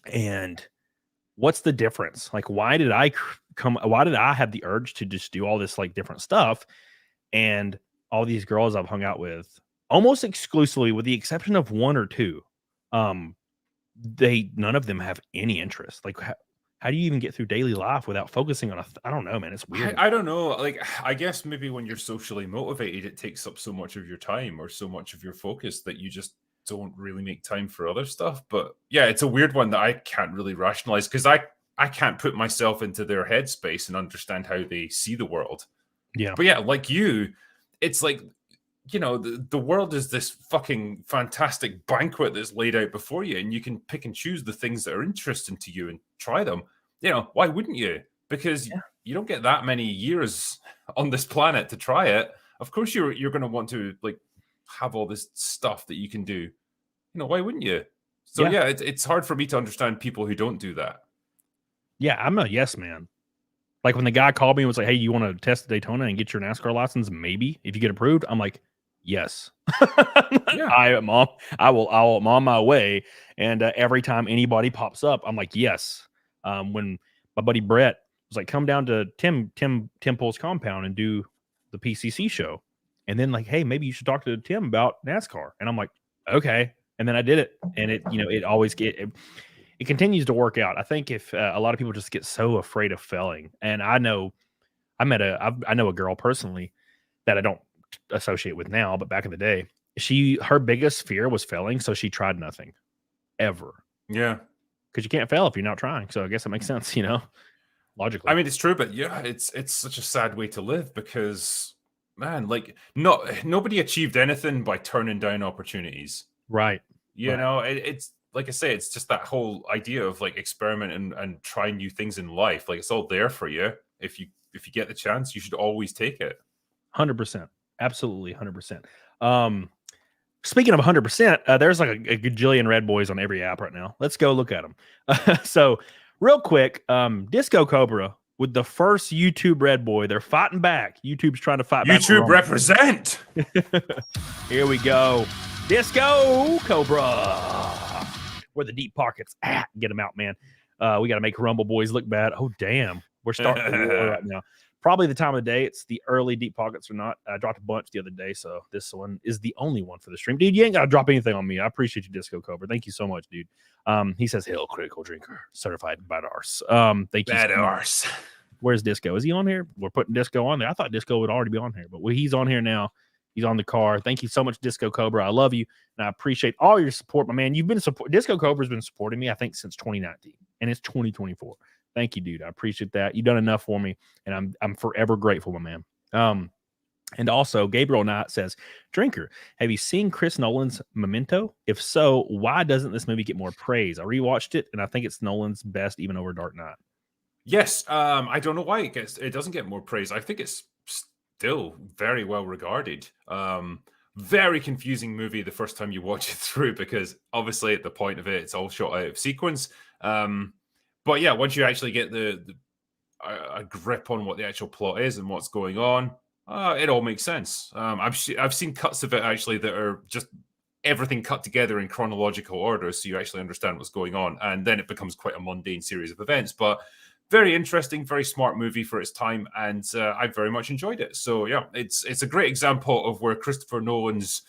and what's the difference? Like, why did I have the urge to just do all this like different stuff? And all these girls I've hung out with almost exclusively, with the exception of 1 or 2, none of them have any interest. Like, how do you even get through daily life without focusing on I don't know, man. It's weird. I don't know. Like, I guess maybe when you're socially motivated, it takes up so much of your time or so much of your focus that you just don't really make time for other stuff. But yeah, it's a weird one that I can't really rationalize, because I can't put myself into their headspace and understand how they see the world. Yeah. But yeah, like you, it's like, the world is this fucking fantastic banquet that's laid out before you, and you can pick and choose the things that are interesting to you and try them. Why wouldn't you? Because you don't get that many years on this planet to try it. Of course you're going to want to like have all this stuff that you can do. Why wouldn't you? So yeah, it's hard for me to understand people who don't do that. Yeah, I'm a yes man. Like when the guy called me and was like, "Hey, you want to test the Daytona and get your NASCAR license? Maybe if you get approved." I'm like, "Yes, I'm on my way." And every time anybody pops up, I'm like, "Yes." When my buddy Brett was like, "Come down to Tim Pool's compound and do the PCC show," and then like, "Hey, maybe you should talk to Tim about NASCAR," and I'm like, "Okay." And then I did it, and it continues to work out. I think if a lot of people just get so afraid of failing, and I know a girl personally that I don't associate with now, but back in the day, her biggest fear was failing, so she tried nothing ever. Yeah, because you can't fail if you're not trying. So I guess it makes sense, logically. I mean, it's true, but yeah, it's such a sad way to live, because man, like nobody achieved anything by turning down opportunities. Right. It's like I say, it's just that whole idea of like experiment and trying new things in life. Like, it's all there for you. If you get the chance, you should always take it. 100%. Absolutely 100%. Speaking of 100%, there's like a gajillion red boys on every app right now. Let's go look at them. So real quick, Disco Cobra with the first YouTube red boy. They're fighting back. YouTube's trying to fight back. YouTube represent. Here we go. Disco Cobra. Where the deep pockets at? Get them out, man. We got to make Rumble Boys look bad. Oh, damn. We're starting the war right now. Probably the time of the day. It's the early deep pockets or not. I dropped a bunch the other day, so this one is the only one for the stream. Dude, you ain't got to drop anything on me. I appreciate you, Disco Cobra. Thank you so much, dude. He says, "Hill Critical Drinker, certified bad arse." Thank you. Bad arse. Where's Disco? Is he on here? We're putting Disco on there. I thought Disco would already be on here, but he's on here now. He's on the car. Thank you so much, Disco Cobra. I love you, and I appreciate all your support, my man. You've been Disco Cobra's been supporting me, I think, since 2019, and it's 2024. Thank you, dude. I appreciate that. You've done enough for me, and I'm forever grateful, my man. And also, Gabriel Knight says, "Drinker, have you seen Chris Nolan's Memento? If so, why doesn't this movie get more praise? I rewatched it, and I think it's Nolan's best, even over Dark Knight." Yes, I don't know why it doesn't get more praise. I think it's still very well regarded. Very confusing movie the first time you watch it through, because obviously at the point of it, it's all shot out of sequence. But yeah, once you actually get a grip on what the actual plot is and what's going on, it all makes sense. I've seen cuts of it actually that are just everything cut together in chronological order, so you actually understand what's going on, and then it becomes quite a mundane series of events. But very interesting, very smart movie for its time, and I very much enjoyed it. So yeah, it's a great example of where Christopher Nolan's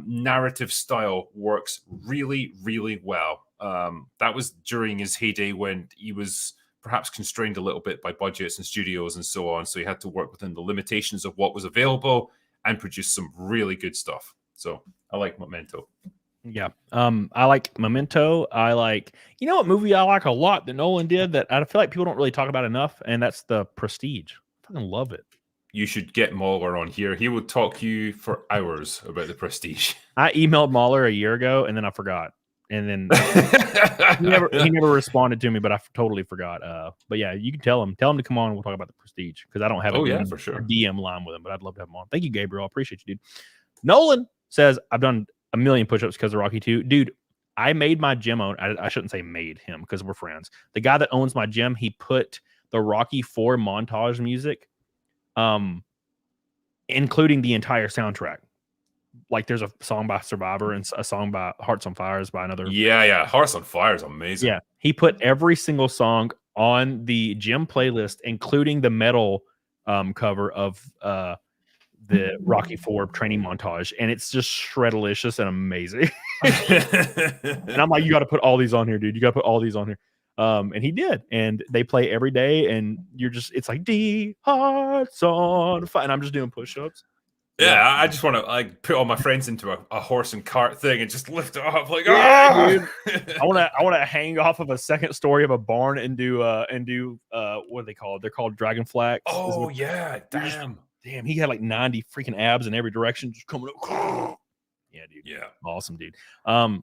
narrative style works really, really well. That was during his heyday when he was perhaps constrained a little bit by budgets and studios and so on. So he had to work within the limitations of what was available and produce some really good stuff. So I like Memento. Yeah. I like Memento. I like, you know what movie I like a lot that Nolan did that I feel like people don't really talk about enough, and that's The Prestige. I fucking love it. You should get Mahler on here. He would talk you for hours about The Prestige. I emailed Mahler a year ago and then I forgot. And then he never responded to me, but I totally forgot. But yeah, you can tell him to come on and we'll talk about The Prestige, because I don't have for sure. a DM line with him, but I'd love to have him on. Thank you, Gabriel. I appreciate you, dude. Nolan says, I've done a million push-ups because of Rocky 2. Dude, I made my gym own. I shouldn't say made him because we're friends. The guy that owns my gym, he put the Rocky 4 montage music, including the entire soundtrack. Like there's a song by Survivor and a song by Hearts on Fire by another. Yeah. Hearts on Fire is amazing. Yeah. He put every single song on the gym playlist, including the metal cover of the Rocky 4 training montage. And it's just shredalicious and amazing. And I'm like, you got to put all these on here, dude. You got to put all these on here. And he did. And they play every day. And it's like, D Hearts on Fire. And I'm just doing push-ups. Yeah, I just want to like put all my friends into a horse and cart thing and just lift it up like, dude. I want to hang off of a second story of a barn and do what are they called? They're called dragon flags. Oh yeah, damn, he had like 90 freaking abs in every direction, just coming up. Yeah, dude. Yeah, awesome, dude.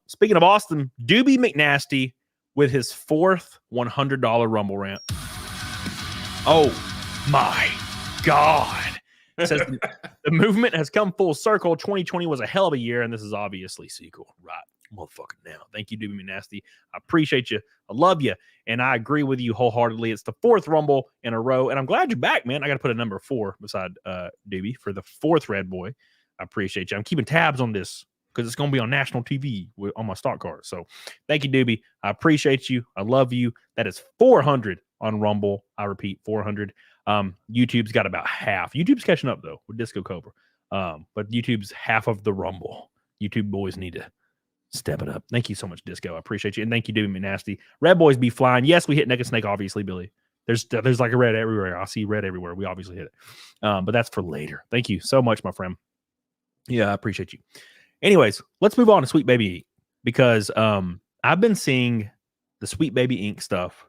Speaking of Austin, Doobie McNasty with his 4th $100 Rumble rant. Oh my God. Says the movement has come full circle. 2020 was a hell of a year, and this is obviously sequel. Right, motherfucking now. Thank you, Doobie McNasty. I appreciate you. I love you, and I agree with you wholeheartedly. It's the 4th Rumble in a row, and I'm glad you're back, man. I got to put a number 4 beside Doobie for the 4th Red Boy. I appreciate you. I'm keeping tabs on this because it's going to be on national TV on my stock card. So thank you, Doobie. I appreciate you. I love you. That is 400 on Rumble. I repeat, 400. YouTube's got about half. YouTube's catching up though with Disco Cobra. But YouTube's half of the Rumble. YouTube boys need to step it up. Thank you so much, Disco. I appreciate you. And thank you, Doobie McNasty. Red boys be flying. Yes, we hit Naked Snake, obviously, Billy. There's like a red everywhere. I see red everywhere. We obviously hit it. But that's for later. Thank you so much, my friend. Yeah, I appreciate you. Anyways, let's move on to Sweet Baby Ink, because I've been seeing the Sweet Baby Ink stuff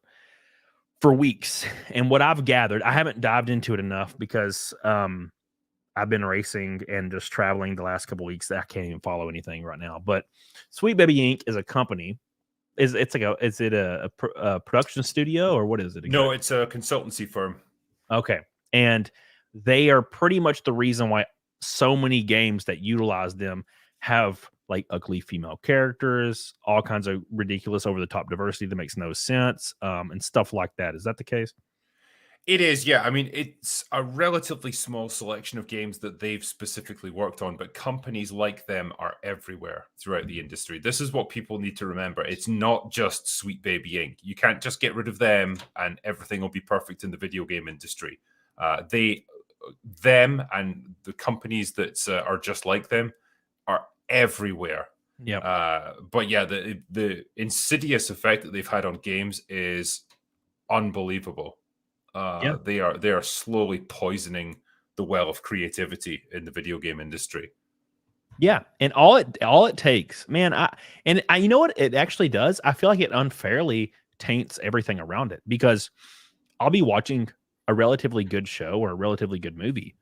for weeks, and what I've gathered, I haven't dived into it enough because I've been racing and just traveling the last couple of weeks. I can't even follow anything right now. But Sweet Baby Ink is a company. Is it a production studio, or what is it again? No, it's a consultancy firm. Okay, and they are pretty much the reason why so many games that utilize them have like ugly female characters, all kinds of ridiculous over-the-top diversity that makes no sense, and stuff like that. Is that the case? It is, yeah. I mean, it's a relatively small selection of games that they've specifically worked on, but companies like them are everywhere throughout the industry. This is what people need to remember. It's not just Sweet Baby Inc. You can't just get rid of them and everything will be perfect in the video game industry. Them and the companies that are just like them are everywhere. Yeah. But yeah, the insidious effect that they've had on games is unbelievable. They are slowly poisoning the well of creativity in the video game industry. Yeah, and all it takes, man. I you know what it actually does? I feel like it unfairly taints everything around it, because I'll be watching a relatively good show or a relatively good movie,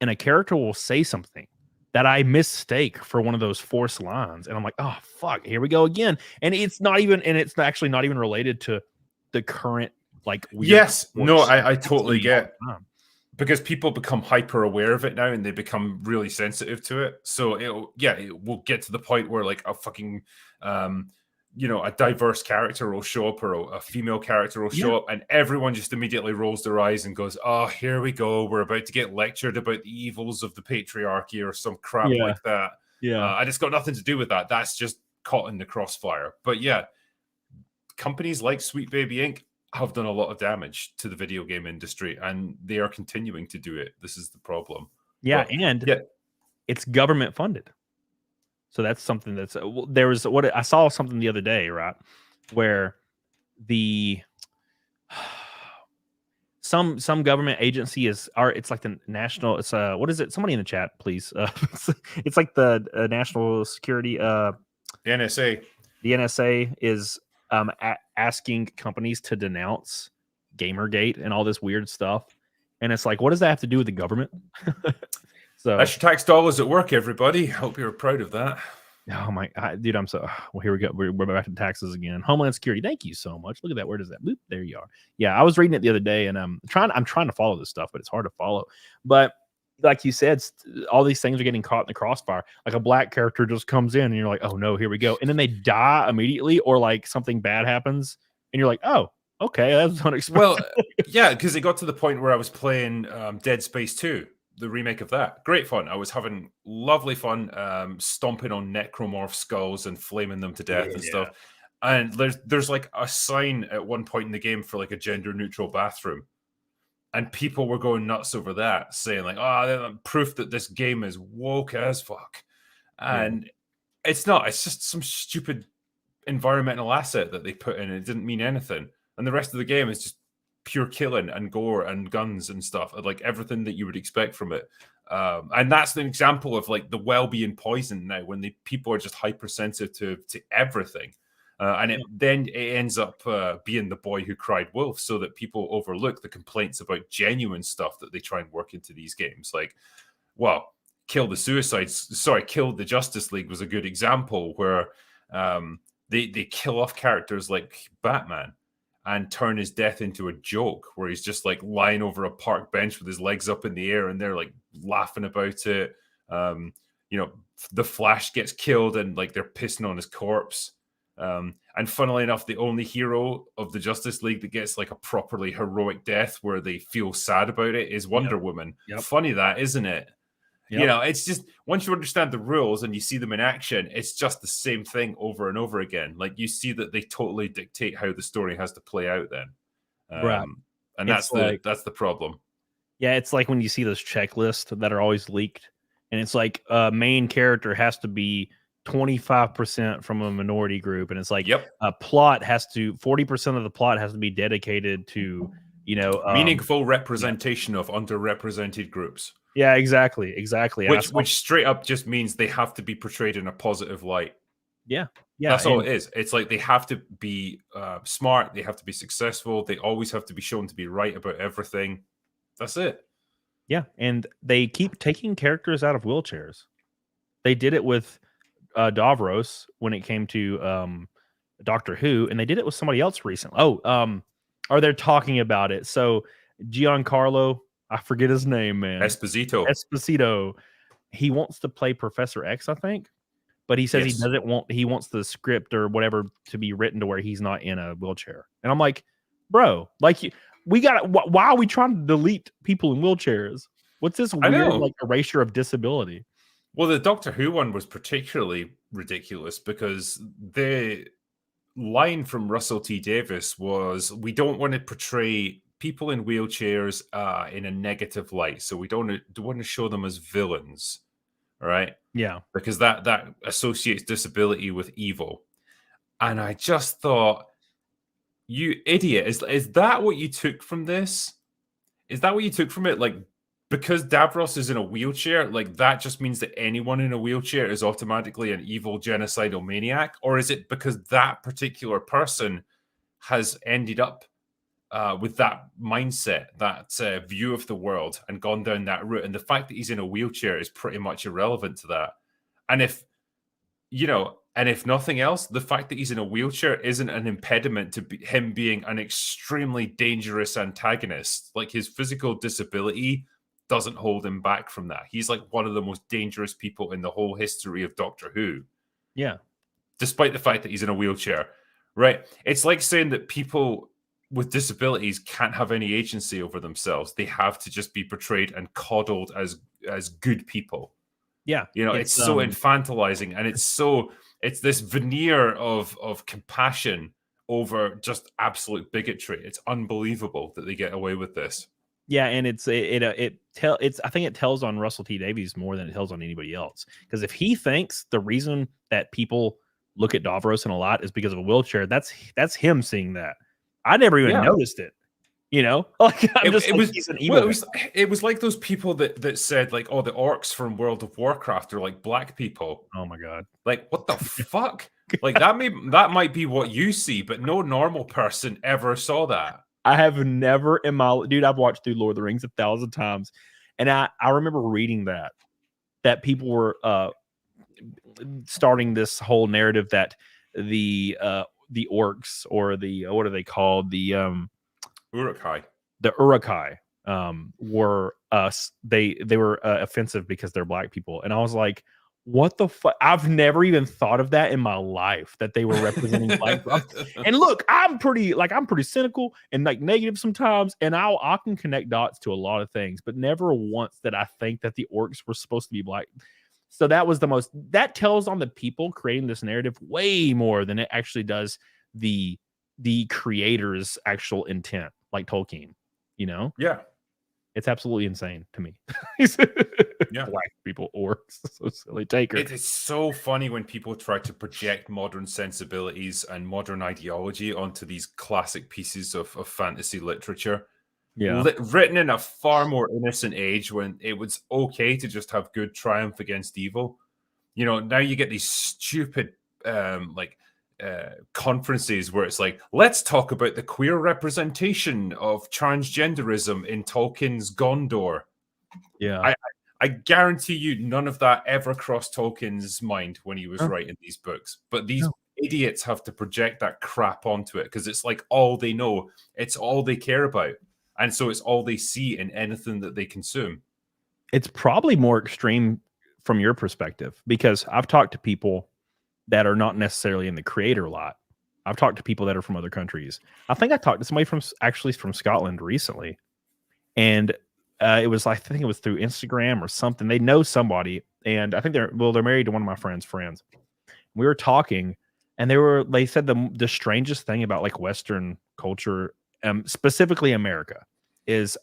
and a character will say something that I mistake for one of those forced lines, and I'm like, oh fuck, here we go again. And it's actually not even related to the current like weird. Yes, no, I totally get, because people become hyper aware of it now and they become really sensitive to it. So it will get to the point where like a fucking a diverse character will show up, or a female character will show up, and everyone just immediately rolls their eyes and goes, oh, here we go, we're about to get lectured about the evils of the patriarchy or some crap like that. And it's got nothing to do with that. That's just caught in the crossfire. But yeah, companies like Sweet Baby Inc. have done a lot of damage to the video game industry, and they are continuing to do it. This is the problem. It's government funded. So that's something that's there was what I saw something the other day, right, where the some government agency it's like the national, it's what is it, somebody in the chat please, it's like the national security, The NSA. the NSA is asking companies to denounce Gamergate and all this weird stuff, and it's like, what does that have to do with the government? So That's your tax dollars at work, everybody. Hope you're proud of that. oh my dude, I'm so well. Here we go. We're back to taxes again. Homeland Security. Thank you so much. Look at that. Where does that? Boop, there you are. Yeah, I was reading it the other day, and I'm trying to follow this stuff, but it's hard to follow. But like you said, all these things are getting caught in the crossfire. Like a black character just comes in, and you're like, oh no, here we go, and then they die immediately, or like something bad happens, and you're like, oh, okay, that's unexpected. Well, yeah, because it got to the point where I was playing Dead Space 2, the remake of that. Great fun. I was having lovely fun stomping on necromorph skulls and flaming them to death and stuff. And there's like a sign at one point in the game for like a gender neutral bathroom. And people were going nuts over that, saying like, oh, proof that this game is woke as fuck. And it's not. It's just some stupid environmental asset that they put in. It didn't mean anything. And the rest of the game is just pure killing and gore and guns and stuff, like everything that you would expect from it. And that's an example of like the well being poisoned now, when the people are just hypersensitive to everything. And then it ends up being the boy who cried wolf, so that people overlook the complaints about genuine stuff that they try and work into these games. Like, well, Kill the Justice League was a good example where they kill off characters like Batman and turn his death into a joke, where he's just like lying over a park bench with his legs up in the air, and they're like laughing about it. The Flash gets killed, and like they're pissing on his corpse. And funnily enough, the only hero of the Justice League that gets like a properly heroic death where they feel sad about it is Wonder Woman. Funny that, isn't it? You know, it's just, once you understand the rules and you see them in action, it's just the same thing over and over again. Like, you see that they totally dictate how the story has to play out then. Right. And that's the problem. Yeah, it's like when you see those checklists that are always leaked, and it's like a main character has to be 25% from a minority group, and it's like a plot has to 40% of the plot has to be dedicated to, meaningful representation of underrepresented groups. Yeah, exactly. Which straight up just means they have to be portrayed in a positive light. Yeah. That's all it is. It's like they have to be smart. They have to be successful. They always have to be shown to be right about everything. That's it. Yeah, and they keep taking characters out of wheelchairs. They did it with Davros when it came to Doctor Who, and they did it with somebody else recently. Or they're talking about it. So Giancarlo, I forget his name, man. Esposito. He wants to play Professor X, I think, but he says he wants the script or whatever to be written to where he's not in a wheelchair. And I'm like, bro, like why are we trying to delete people in wheelchairs? What's this weird like erasure of disability? Well, the Doctor Who one was particularly ridiculous because the line from Russell T Davies was, we don't want to portray people in wheelchairs in a negative light, so we don't want to show them as villains, right? Yeah, because that associates disability with evil. And I just thought, you idiot, is that what you took from this? Is that what you took from it? Like, because Davros is in a wheelchair, like that just means that anyone in a wheelchair is automatically an evil genocidal maniac? Or is it because that particular person has ended up with that mindset, that view of the world, and gone down that route? And the fact that he's in a wheelchair is pretty much irrelevant to that. And if nothing else, the fact that he's in a wheelchair isn't an impediment to him being an extremely dangerous antagonist. Like, his physical disability doesn't hold him back from that. He's like one of the most dangerous people in the whole history of Doctor Who. Yeah. Despite the fact that he's in a wheelchair, right? It's like saying that people with disabilities can't have any agency over themselves. They have to just be portrayed and coddled as good people. Yeah. It's so infantilizing, and it's this veneer of compassion over just absolute bigotry. It's unbelievable that they get away with this. Yeah, and it's I think it tells on Russell T Davies more than it tells on anybody else. Because if he thinks the reason that people look at Davros a lot is because of a wheelchair, that's him seeing that. I never even noticed it. You know, like he's an evil. It was like those people that said like, oh, the orcs from World of Warcraft are like black people. Oh my god! Like what the fuck? Like that might be what you see, but no normal person ever saw that. I have never in my dude. I've watched through Lord of the Rings 1,000 times, and I remember reading that people were starting this whole narrative that the orcs or the what are they called the Uruk-hai. The Uruk-hai were they were offensive because they're black people, and I was like, what the fuck? I've never even thought of that in my life, that they were representing black. And look, I'm pretty cynical and like negative sometimes, and I can connect dots to a lot of things, but never once did I think that the orcs were supposed to be black. So that tells on the people creating this narrative way more than it actually does the creator's actual intent, like Tolkien, you know? Yeah. It's absolutely insane to me. Yeah. Black people, orcs, so silly. Taker. It is so funny when people try to project modern sensibilities and modern ideology onto these classic pieces of fantasy literature. Yeah. Written in a far more innocent age when it was okay to just have good triumph against evil. You know, now you get these stupid conferences where it's like, let's talk about the queer representation of transgenderism in Tolkien's Gondor. Yeah. I guarantee you none of that ever crossed Tolkien's mind when he was writing these books. But these idiots have to project that crap onto it because it's like all they know. It's all they care about. And so it's all they see in anything that they consume. It's probably more extreme from your perspective, because I've talked to people that are not necessarily in the creator lot. I've talked to people that are from other countries. I think I talked to somebody from Scotland recently, and it was I think it was through Instagram or something. They know somebody, and I think they're married to one of my friends' friends. We were talking, and they said the strangest thing about like Western culture, specifically America, is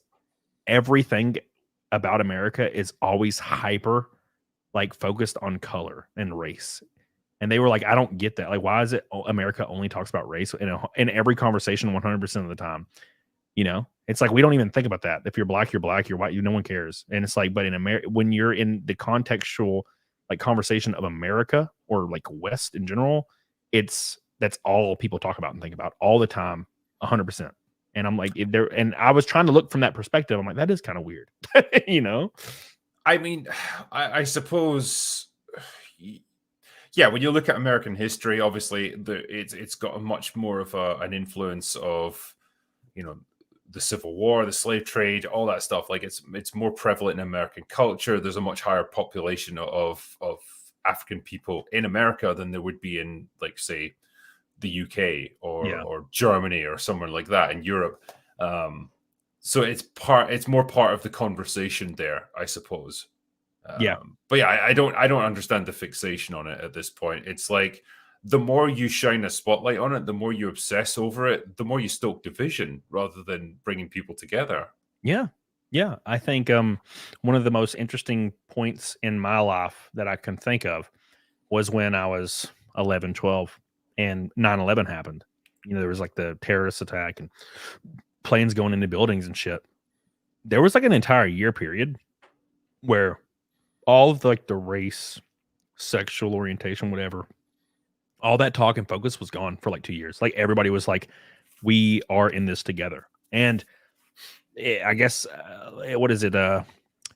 everything about America is always hyper like focused on color and race. And they were like, I don't get that. Like, why is it America only talks about race in every conversation 100% of the time? You know, it's like we don't even think about that. If you're black, you're black. You're white. No one cares. And it's like, but in America, when you're in the contextual like conversation of America or like West in general, that's all people talk about and think about all the time, 100%. And I'm like, and I was trying to look from that perspective. I'm like, that is kind of weird, you know? I mean, I suppose. Yeah, when you look at American history, obviously it's got a much more of an influence of, you know, the Civil War, the slave trade, all that stuff. Like it's more prevalent in American culture. There's a much higher population of African people in America than there would be in, like, say, the UK or Germany or somewhere like that in Europe. So it's more part of the conversation there, I suppose. But yeah, I don't understand the fixation on it at this point. It's like the more you shine a spotlight on it, the more you obsess over it, the more you stoke division rather than bringing people together. Yeah. I think one of the most interesting points in my life that I can think of was when I was 11, 12 and 9/11 happened. You know, there was like the terrorist attack and planes going into buildings and shit. There was like an entire year period where all of the race, sexual orientation, whatever, all that talk and focus was gone for like 2 years. Like everybody was like, we are in this together. And I guess, what is it?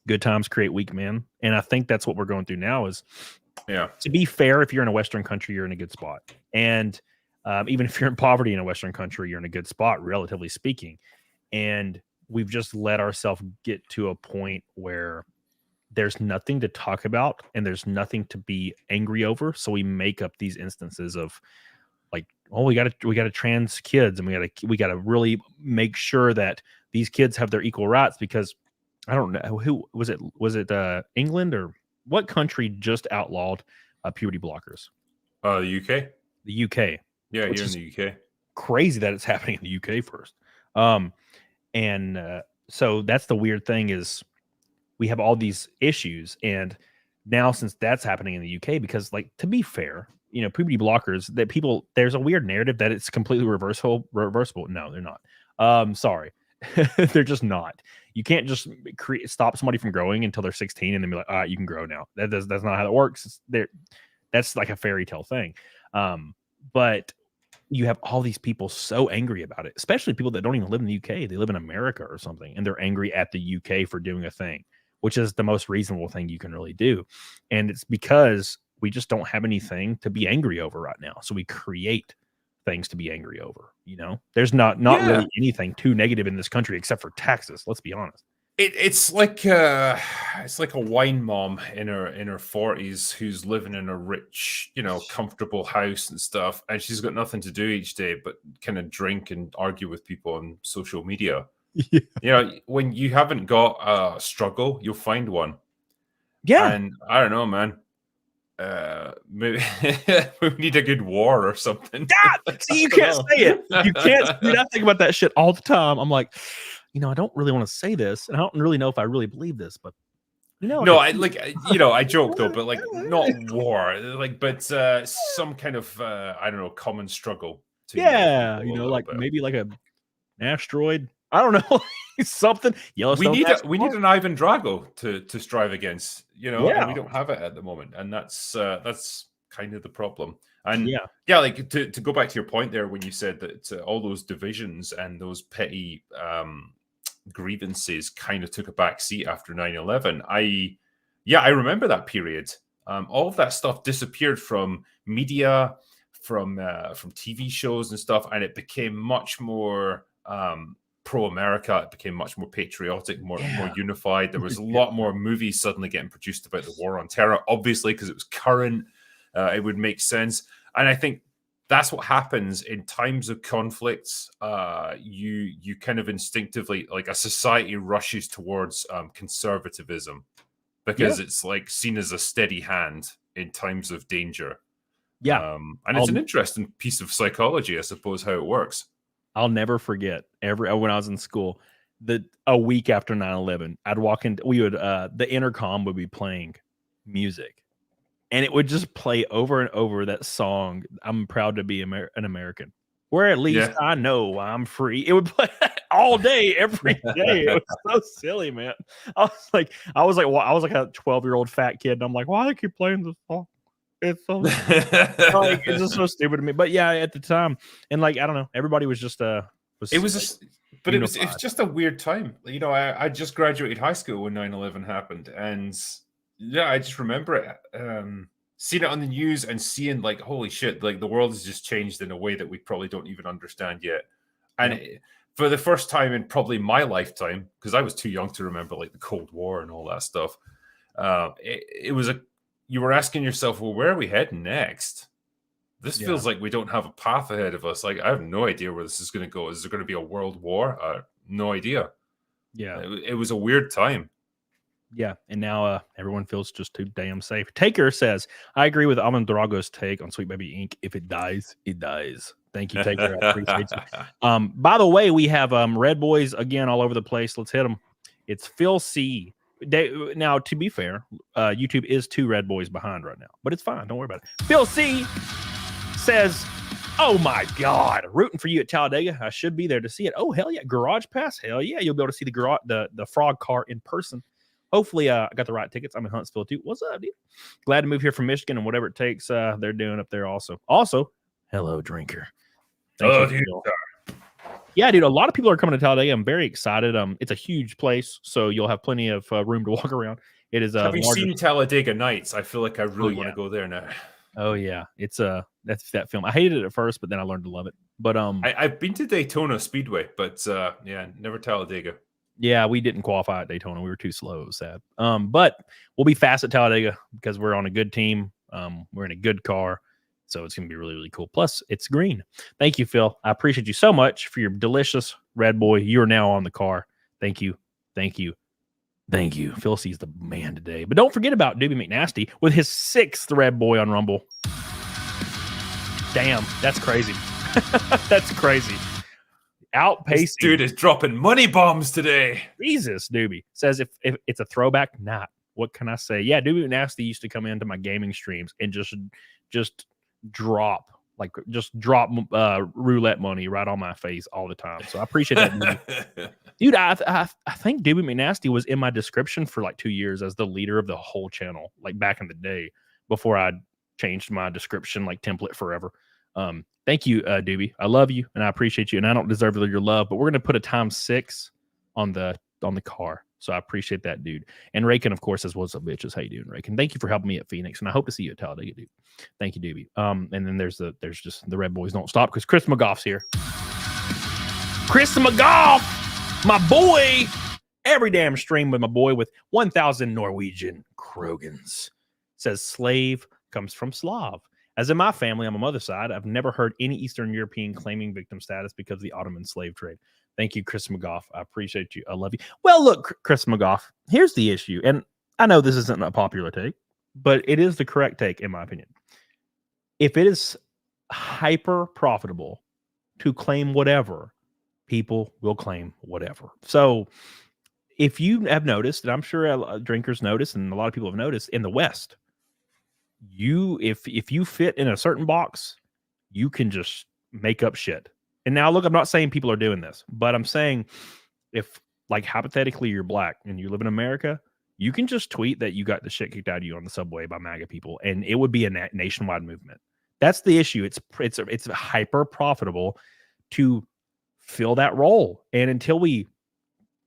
Good times create weak men. And I think that's what we're going through now is, to be fair, if you're in a Western country, you're in a good spot. And even if you're in poverty in a Western country, you're in a good spot, relatively speaking. And we've just let ourselves get to a point where there's nothing to talk about and there's nothing to be angry over. So we make up these instances of like, oh, we got to trans kids, and we got to really make sure that these kids have their equal rights, because I don't know who was it. Was it England or what country just outlawed puberty blockers? The UK. The UK. Yeah, here in the UK. Crazy that it's happening in the UK first. And So that's the weird thing is we have all these issues, and now since that's happening in the UK, because like to be fair, you know, puberty blockers that people there's a weird narrative that it's completely reversible. No, they're not. Sorry, they're just not. You can't just stop somebody from growing until they're 16 and then be like, all right, you can grow now. That's not how that works. That's like a fairy tale thing. But you have all these people so angry about it, especially people that don't even live in the UK. They live in America or something, and they're angry at the UK for doing a thing, which is the most reasonable thing you can really do. And it's because we just don't have anything to be angry over right now. So we create things to be angry over. You know, there's not really anything too negative in this country except for taxes. Let's be honest. It's like a wine mom in her 40s who's living in a rich, you know, comfortable house and stuff, and she's got nothing to do each day but kind of drink and argue with people on social media. Yeah. You know, when you haven't got a struggle, you'll find one. Yeah, and I don't know, man. Maybe we need a good war or something. God, see, you can't say it. You can't. Dude, I think about that shit all the time. I'm like, you know, I don't really want to say this, and I don't really know if I really believe this, but you know, no, I like, you know, I joke though, but like not war, like, but some kind of I don't know, common struggle. Yeah, you know, like maybe like an asteroid. I don't know, something. Yellowstone. We need an Ivan Drago to strive against, you know, and we don't have it at the moment, and that's kind of the problem. And yeah, like to go back to your point there when you said that all those divisions and those petty grievances kind of took a back seat after 9/11. I remember that period. All of that stuff disappeared from media, from TV shows and stuff, and it became much more pro-America. It became much more patriotic, more unified. There was a lot more movies suddenly getting produced about the war on terror, obviously, because it was current. It would make sense. And I think that's what happens in times of conflicts. You kind of instinctively, like a society rushes towards conservatism because it's like seen as a steady hand in times of danger. Yeah. And it's an interesting piece of psychology, I suppose, how it works. I'll never forget when I was in school, a week after 9/11, I'd walk in, the intercom would be playing music, and it would just play over and over that song, I'm proud to be an American, where at least I know I'm free. It would play all day, every day. It was so silly, man. I was like a 12-year-old fat kid, and I'm like, why do they keep playing this song? It's so like, it's just so stupid to me. But yeah, at the time, and like I don't know, everybody was just it was just a weird time. You know, I just graduated high school when 9/11 happened, and I just remember it, seeing it on the news and seeing like, holy shit, like the world has just changed in a way that we probably don't even understand yet. And for the first time in probably my lifetime, because I was too young to remember like the Cold War and all that stuff, it was you were asking yourself, well, where are we heading next? This feels like we don't have a path ahead of us. Like, I have no idea where this is going to go. Is there going to be a world war? No idea. Yeah. It was a weird time. Yeah. And now everyone feels just too damn safe. Taker says, I agree with Alvin Drago's take on Sweet Baby Inc. If it dies, it dies. Thank you, Taker. I appreciate you. By the way, we have Red Boys again all over the place. Let's hit them. It's Phil C. Now, to be fair, YouTube is 2 Red Boys behind right now, but it's fine. Don't worry about it. Phil C says, oh my God, rooting for you at Talladega. I should be there to see it. Oh, hell yeah. Garage Pass. Hell yeah. You'll be able to see the frog car in person. Hopefully, I got the right tickets. I'm in Huntsville too. What's up, dude? Glad to move here from Michigan and whatever it takes. They're doing up there also. Also, hello, drinker. Hello, dude. Yeah, dude, a lot of people are coming to Talladega. I'm very excited. It's a huge place, so you'll have plenty of room to walk around. It is. Have you seen Talladega Nights? I feel like I really want to go there now. Oh yeah, it's that's that film. I hated it at first, but then I learned to love it. But I've been to Daytona Speedway, but never Talladega. Yeah, we didn't qualify at Daytona. We were too slow. It was sad. But we'll be fast at Talladega because we're on a good team. We're in a good car. So it's going to be really, really cool. Plus, it's green. Thank you, Phil. I appreciate you so much for your delicious Red Boy. You are now on the car. Thank you. Thank you. Thank you. Phil C's the man today. But don't forget about Doobie McNasty with his 6th Red Boy on Rumble. Damn, that's crazy. That's crazy. outpacing. This dude is dropping money bombs today. Jesus, Doobie says if it's a throwback, not. What can I say? Yeah, Doobie Nasty used to come into my gaming streams and just drop roulette money right on my face all the time. So I appreciate that, dude. I think Doobie McNasty was in my description for like 2 years as the leader of the whole channel, like back in the day before I changed my description like template forever. Thank you, Doobie. I love you and I appreciate you, and I don't deserve your love, but we're gonna put a ×6 on the car. So I appreciate that, dude. And Raken, of course, says, "What's up, bitches? How you doing, Raken? Thank you for helping me at Phoenix, and I hope to see you at Talladega, dude. Thank you, Doobie." And then there's just the Red Boys don't stop because Chris McGoff's here. Chris McGoff, my boy. Every damn stream with my boy with 1,000 Norwegian krogans. Says slave comes from Slav. As in my family on my mother's side, I've never heard any Eastern European claiming victim status because of the Ottoman slave trade. Thank you, Chris McGoff. I appreciate you. I love you. Well, look, Chris McGoff, here's the issue. And I know this isn't a popular take, but it is the correct take, in my opinion. If it is hyper profitable to claim whatever, people will claim whatever. So if you have noticed, and I'm sure drinkers notice, and a lot of people have noticed in the West, if you fit in a certain box, you can just make up shit. And now, look, I'm not saying people are doing this, but I'm saying if, like, hypothetically you're black and you live in America, you can just tweet that you got the shit kicked out of you on the subway by MAGA people, and it would be a nationwide movement. That's the issue. It's hyper profitable to fill that role, and until we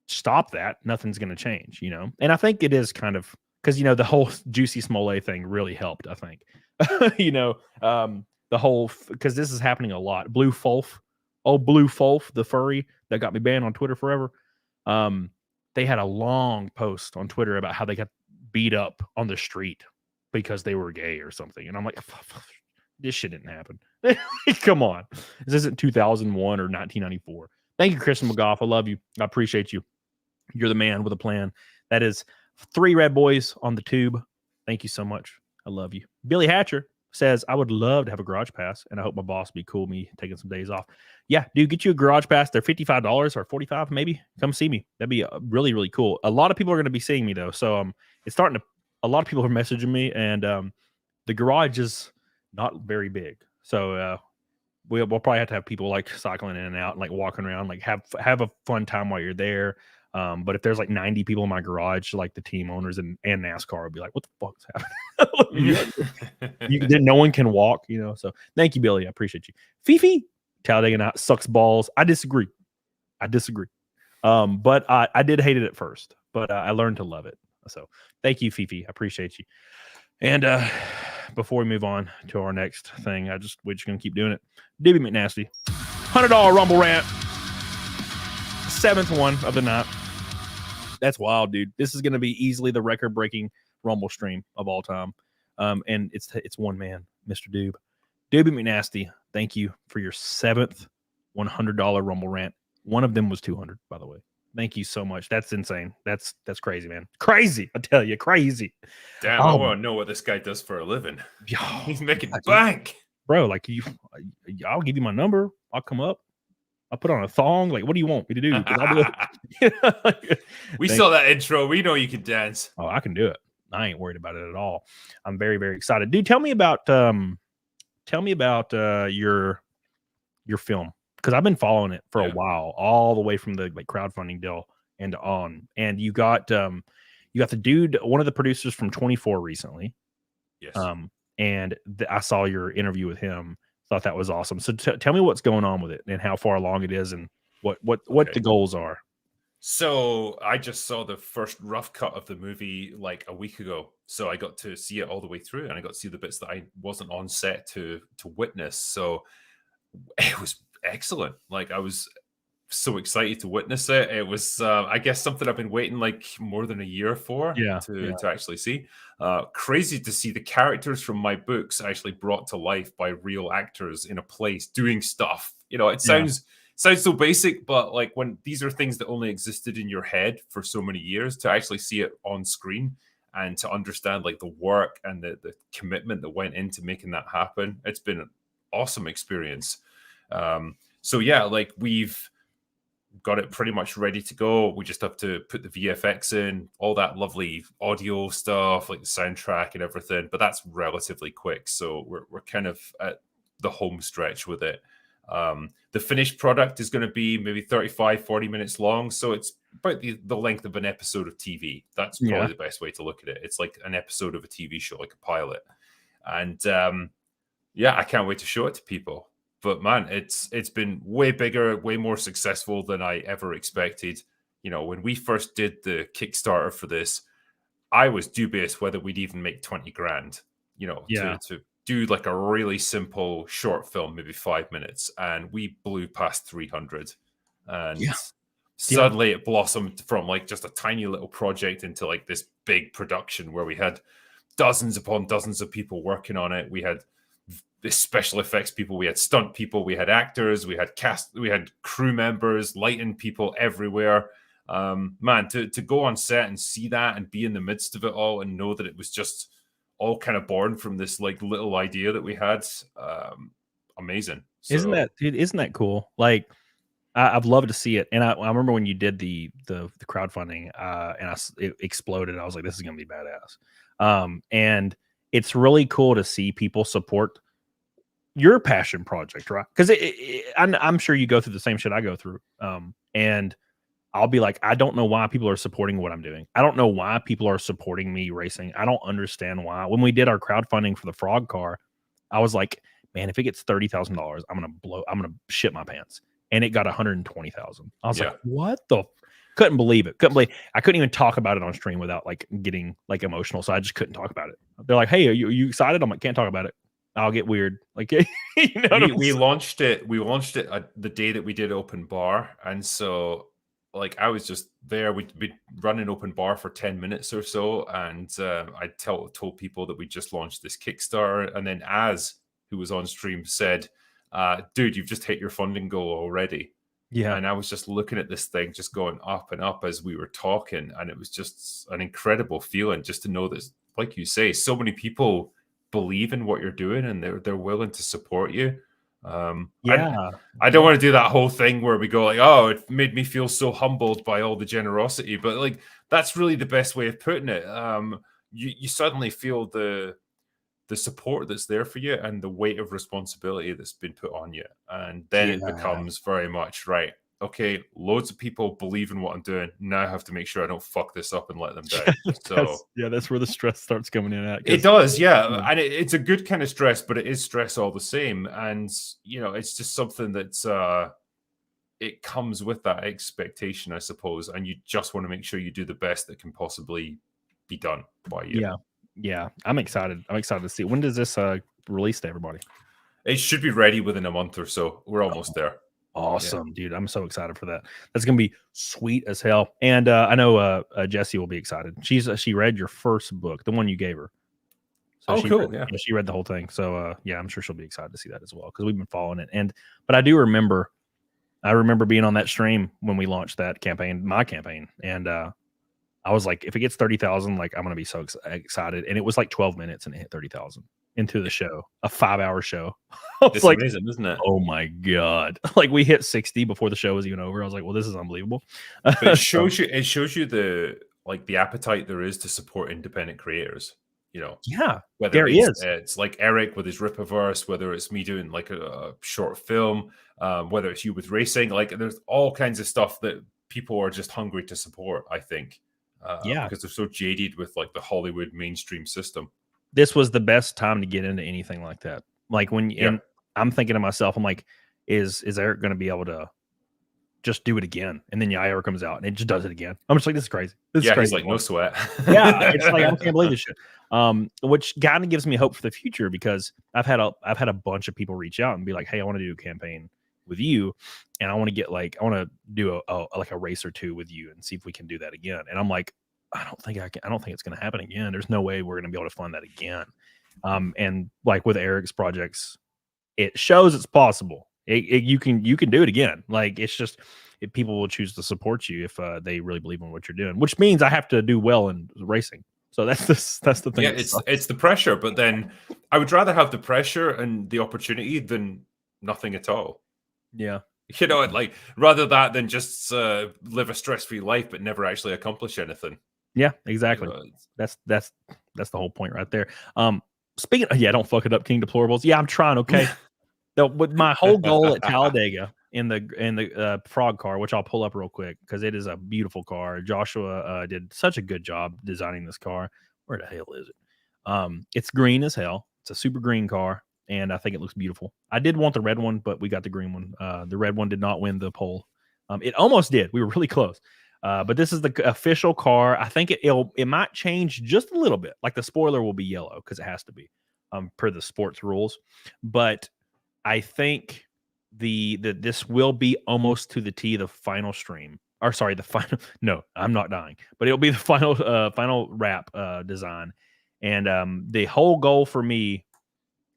stop that, nothing's going to change, you know. And I think it is kind of because, you know, the whole Juicy Smollett thing really helped. I think, you know, the whole, because this is happening a lot. Blue Fulf, the furry that got me banned on Twitter forever. They had a long post on Twitter about how they got beat up on the street because they were gay or something. And I'm like, this shit didn't happen. Come on. This isn't 2001 or 1994. Thank you, Christian McGoff. I love you. I appreciate you. You're the man with a plan. That is 3 Red Boys on the tube. Thank you so much. I love you. Billy Hatcher says, I would love to have a garage pass, and I hope my boss be cool with me taking some days off. Yeah, dude, get you a garage pass. They're $55 or $45 maybe. Come see me. That'd be really, really cool. A lot of people are going to be seeing me, though. So it's starting to, a lot of people are messaging me, and the garage is not very big. So we'll probably have to have people like cycling in and out and like walking around, like have a fun time while you're there. But if there's like 90 people in my garage, like the team owners and NASCAR would be like, what the fuck's happening? No one can walk, you know. So thank you, Billy. I appreciate you. Fifi, Talladega Night sucks balls. I disagree. But I did hate it at first, but I learned to love it. So thank you, Fifi. I appreciate you. And before we move on to our next thing, we're just gonna keep doing it. Debbie McNasty, $100 Rumble rant, 7th one of the night. That's wild, dude. This is gonna be easily the record-breaking Rumble stream of all time. And it's one man, Mr. Doob. Debbie McNasty, thank you for your 7th $100 Rumble rant. One of them was 200, by the way. Thank you so much. That's insane. That's crazy, man. Crazy. I tell you, crazy. Damn, I want to know what this guy does for a living. He's making bank. Bro, like I'll give you my number. I'll come up. I'll put on a thong. Like, what do you want me to do? I'll do it. We saw that intro. We know you can dance. Oh, I can do it. I ain't worried about it at all. I'm very, very excited. Dude, tell me about your film. Because I've been following it for a while, all the way from the crowdfunding deal and on. And you got the dude, one of the producers from 24 recently. Yes. And I saw your interview with him. Thought that was awesome. So tell me what's going on with it and how far along it is and what the goals are. So I just saw the first rough cut of the movie like a week ago. So I got to see it all the way through, and I got to see the bits that I wasn't on set to witness. So it was excellent. Like, I was so excited to witness it. It was I guess something I've been waiting like more than a year for to actually see. Crazy to see the characters from my books actually brought to life by real actors in a place doing stuff. You know, it sounds so basic, but like when these are things that only existed in your head for so many years, to actually see it on screen and to understand like the work and the commitment that went into making that happen, it's been an awesome experience. So yeah, like we've got it pretty much ready to go. We just have to put the VFX in, all that lovely audio stuff, like the soundtrack and everything. But that's relatively quick, so we're kind of at the home stretch with it. The finished product is going to be maybe 35-40 minutes long, so it's about the length of an episode of TV. That's probably the best way to look at it. It's like an episode of a TV show, like a pilot. And I can't wait to show it to people. But man, it's been way bigger, way more successful than I ever expected. You know, when we first did the Kickstarter for this, I was dubious whether we'd even make 20 grand, you know, to do like a really simple short film, maybe 5 minutes. And we blew past 300. And suddenly it blossomed from like just a tiny little project into like this big production where we had dozens upon dozens of people working on it. We had the special effects people, we had stunt people, we had actors, we had cast, we had crew members, lighting people everywhere. Man, to go on set and see that and be in the midst of it all and know that it was just all kind of born from this like little idea that we had, amazing. So, isn't that cool? Like, I've loved to see it. And I remember when you did the crowdfunding, and it exploded. I was like, this is gonna be badass. And it's really cool to see people support your passion project, right? Because I'm sure you go through the same shit I go through. And I'll be like, I don't know why people are supporting what I'm doing. I don't know why people are supporting me racing. I don't understand why. When we did our crowdfunding for the frog car, I was like, man, if it gets $30,000, I'm gonna shit my pants. And it got 120,000. I was like, what the? Couldn't believe it. I couldn't even talk about it on stream without like getting like emotional. So I just couldn't talk about it. They're like, hey, are you excited? I'm like, can't talk about it. I'll get weird. Like, you know, we launched it. We launched it the day that we did open bar, and so like I was just there. We'd be running open bar for 10 minutes or so, and I told people that we just launched this Kickstarter, and then who was on stream said, "Dude, you've just hit your funding goal already." Yeah, and I was just looking at this thing, just going up and up as we were talking, and it was just an incredible feeling just to know that, like you say, so many people believe in what you're doing and they're willing to support you. I don't want to do that whole thing where we go like, oh, it made me feel so humbled by all the generosity, but like that's really the best way of putting it. You suddenly feel the support that's there for you and the weight of responsibility that's been put on you, and then it becomes very much right. Okay, loads of people believe in what I'm doing. Now I have to make sure I don't fuck this up and let them down. So that's where the stress starts coming in at. It does, and it's a good kind of stress, but it is stress all the same. And you know, it's just something that's it comes with that expectation, I suppose. And you just want to make sure you do the best that can possibly be done by you. Yeah. I'm excited. I'm excited to see. When does this release to everybody? It should be ready within a month or so. We're almost there. Awesome, dude. I'm so excited for that. That's gonna be sweet as hell. And I know Jessie will be excited. She read your first book, the one you gave her. So cool. She read the whole thing. So I'm sure she'll be excited to see that as well, because we've been following it. But I remember being on that stream when we launched that campaign, my campaign, and I was like, if it gets 30,000, like I'm gonna be so excited. And it was like 12 minutes and it hit 30,000 into the show, a 5-hour show. It's like amazing, isn't it? Oh my god! Like we hit 60 before the show was even over. I was like, well, this is unbelievable. But it shows you the appetite there is to support independent creators. You know, whether it's like Eric with his Rippaverse, whether it's me doing like a short film, whether it's you with racing, like there's all kinds of stuff that people are just hungry to support. I think, because they're so jaded with like the Hollywood mainstream system. This was the best time to get into anything like that. Like and I'm thinking to myself, I'm like, is Eric going to be able to just do it again? And then Yair comes out and it just does it again. I'm just like, this is crazy. This is crazy. He's like, no sweat. It's like, I can't believe this shit. Which kind of gives me hope for the future, because I've had a bunch of people reach out and be like, hey, I want to do a campaign with you, and I want to do a race or two with you and see if we can do that again. And I'm like, I don't think it's going to happen again. There's no way we're going to be able to fund that again. And like with Eric's projects, it shows it's possible. You can do it again. Like it's just, if people will choose to support you if they really believe in what you're doing, which means I have to do well in racing. So that's the thing. Yeah, it's the pressure, but then I would rather have the pressure and the opportunity than nothing at all. Yeah. You know, like rather that than just live a stress-free life but never actually accomplish anything. Yeah, exactly. You know, That's the whole point right there. Speaking of, don't fuck it up, King Deplorables. Yeah, I'm trying, okay? With my whole goal at Talladega in the frog car, which I'll pull up real quick because it is a beautiful car. Joshua did such a good job designing this car. Where the hell is it? It's green as hell. It's a super green car, and I think it looks beautiful. I did want the red one, but we got the green one. The red one did not win the poll. It almost did. We were really close. But this is the official car. I think it might change just a little bit. Like the spoiler will be yellow because it has to be per the sports rules. But I think this will be almost to the T the final stream. Or sorry, the final. No, I'm not dying. But it'll be the final wrap design. And the whole goal for me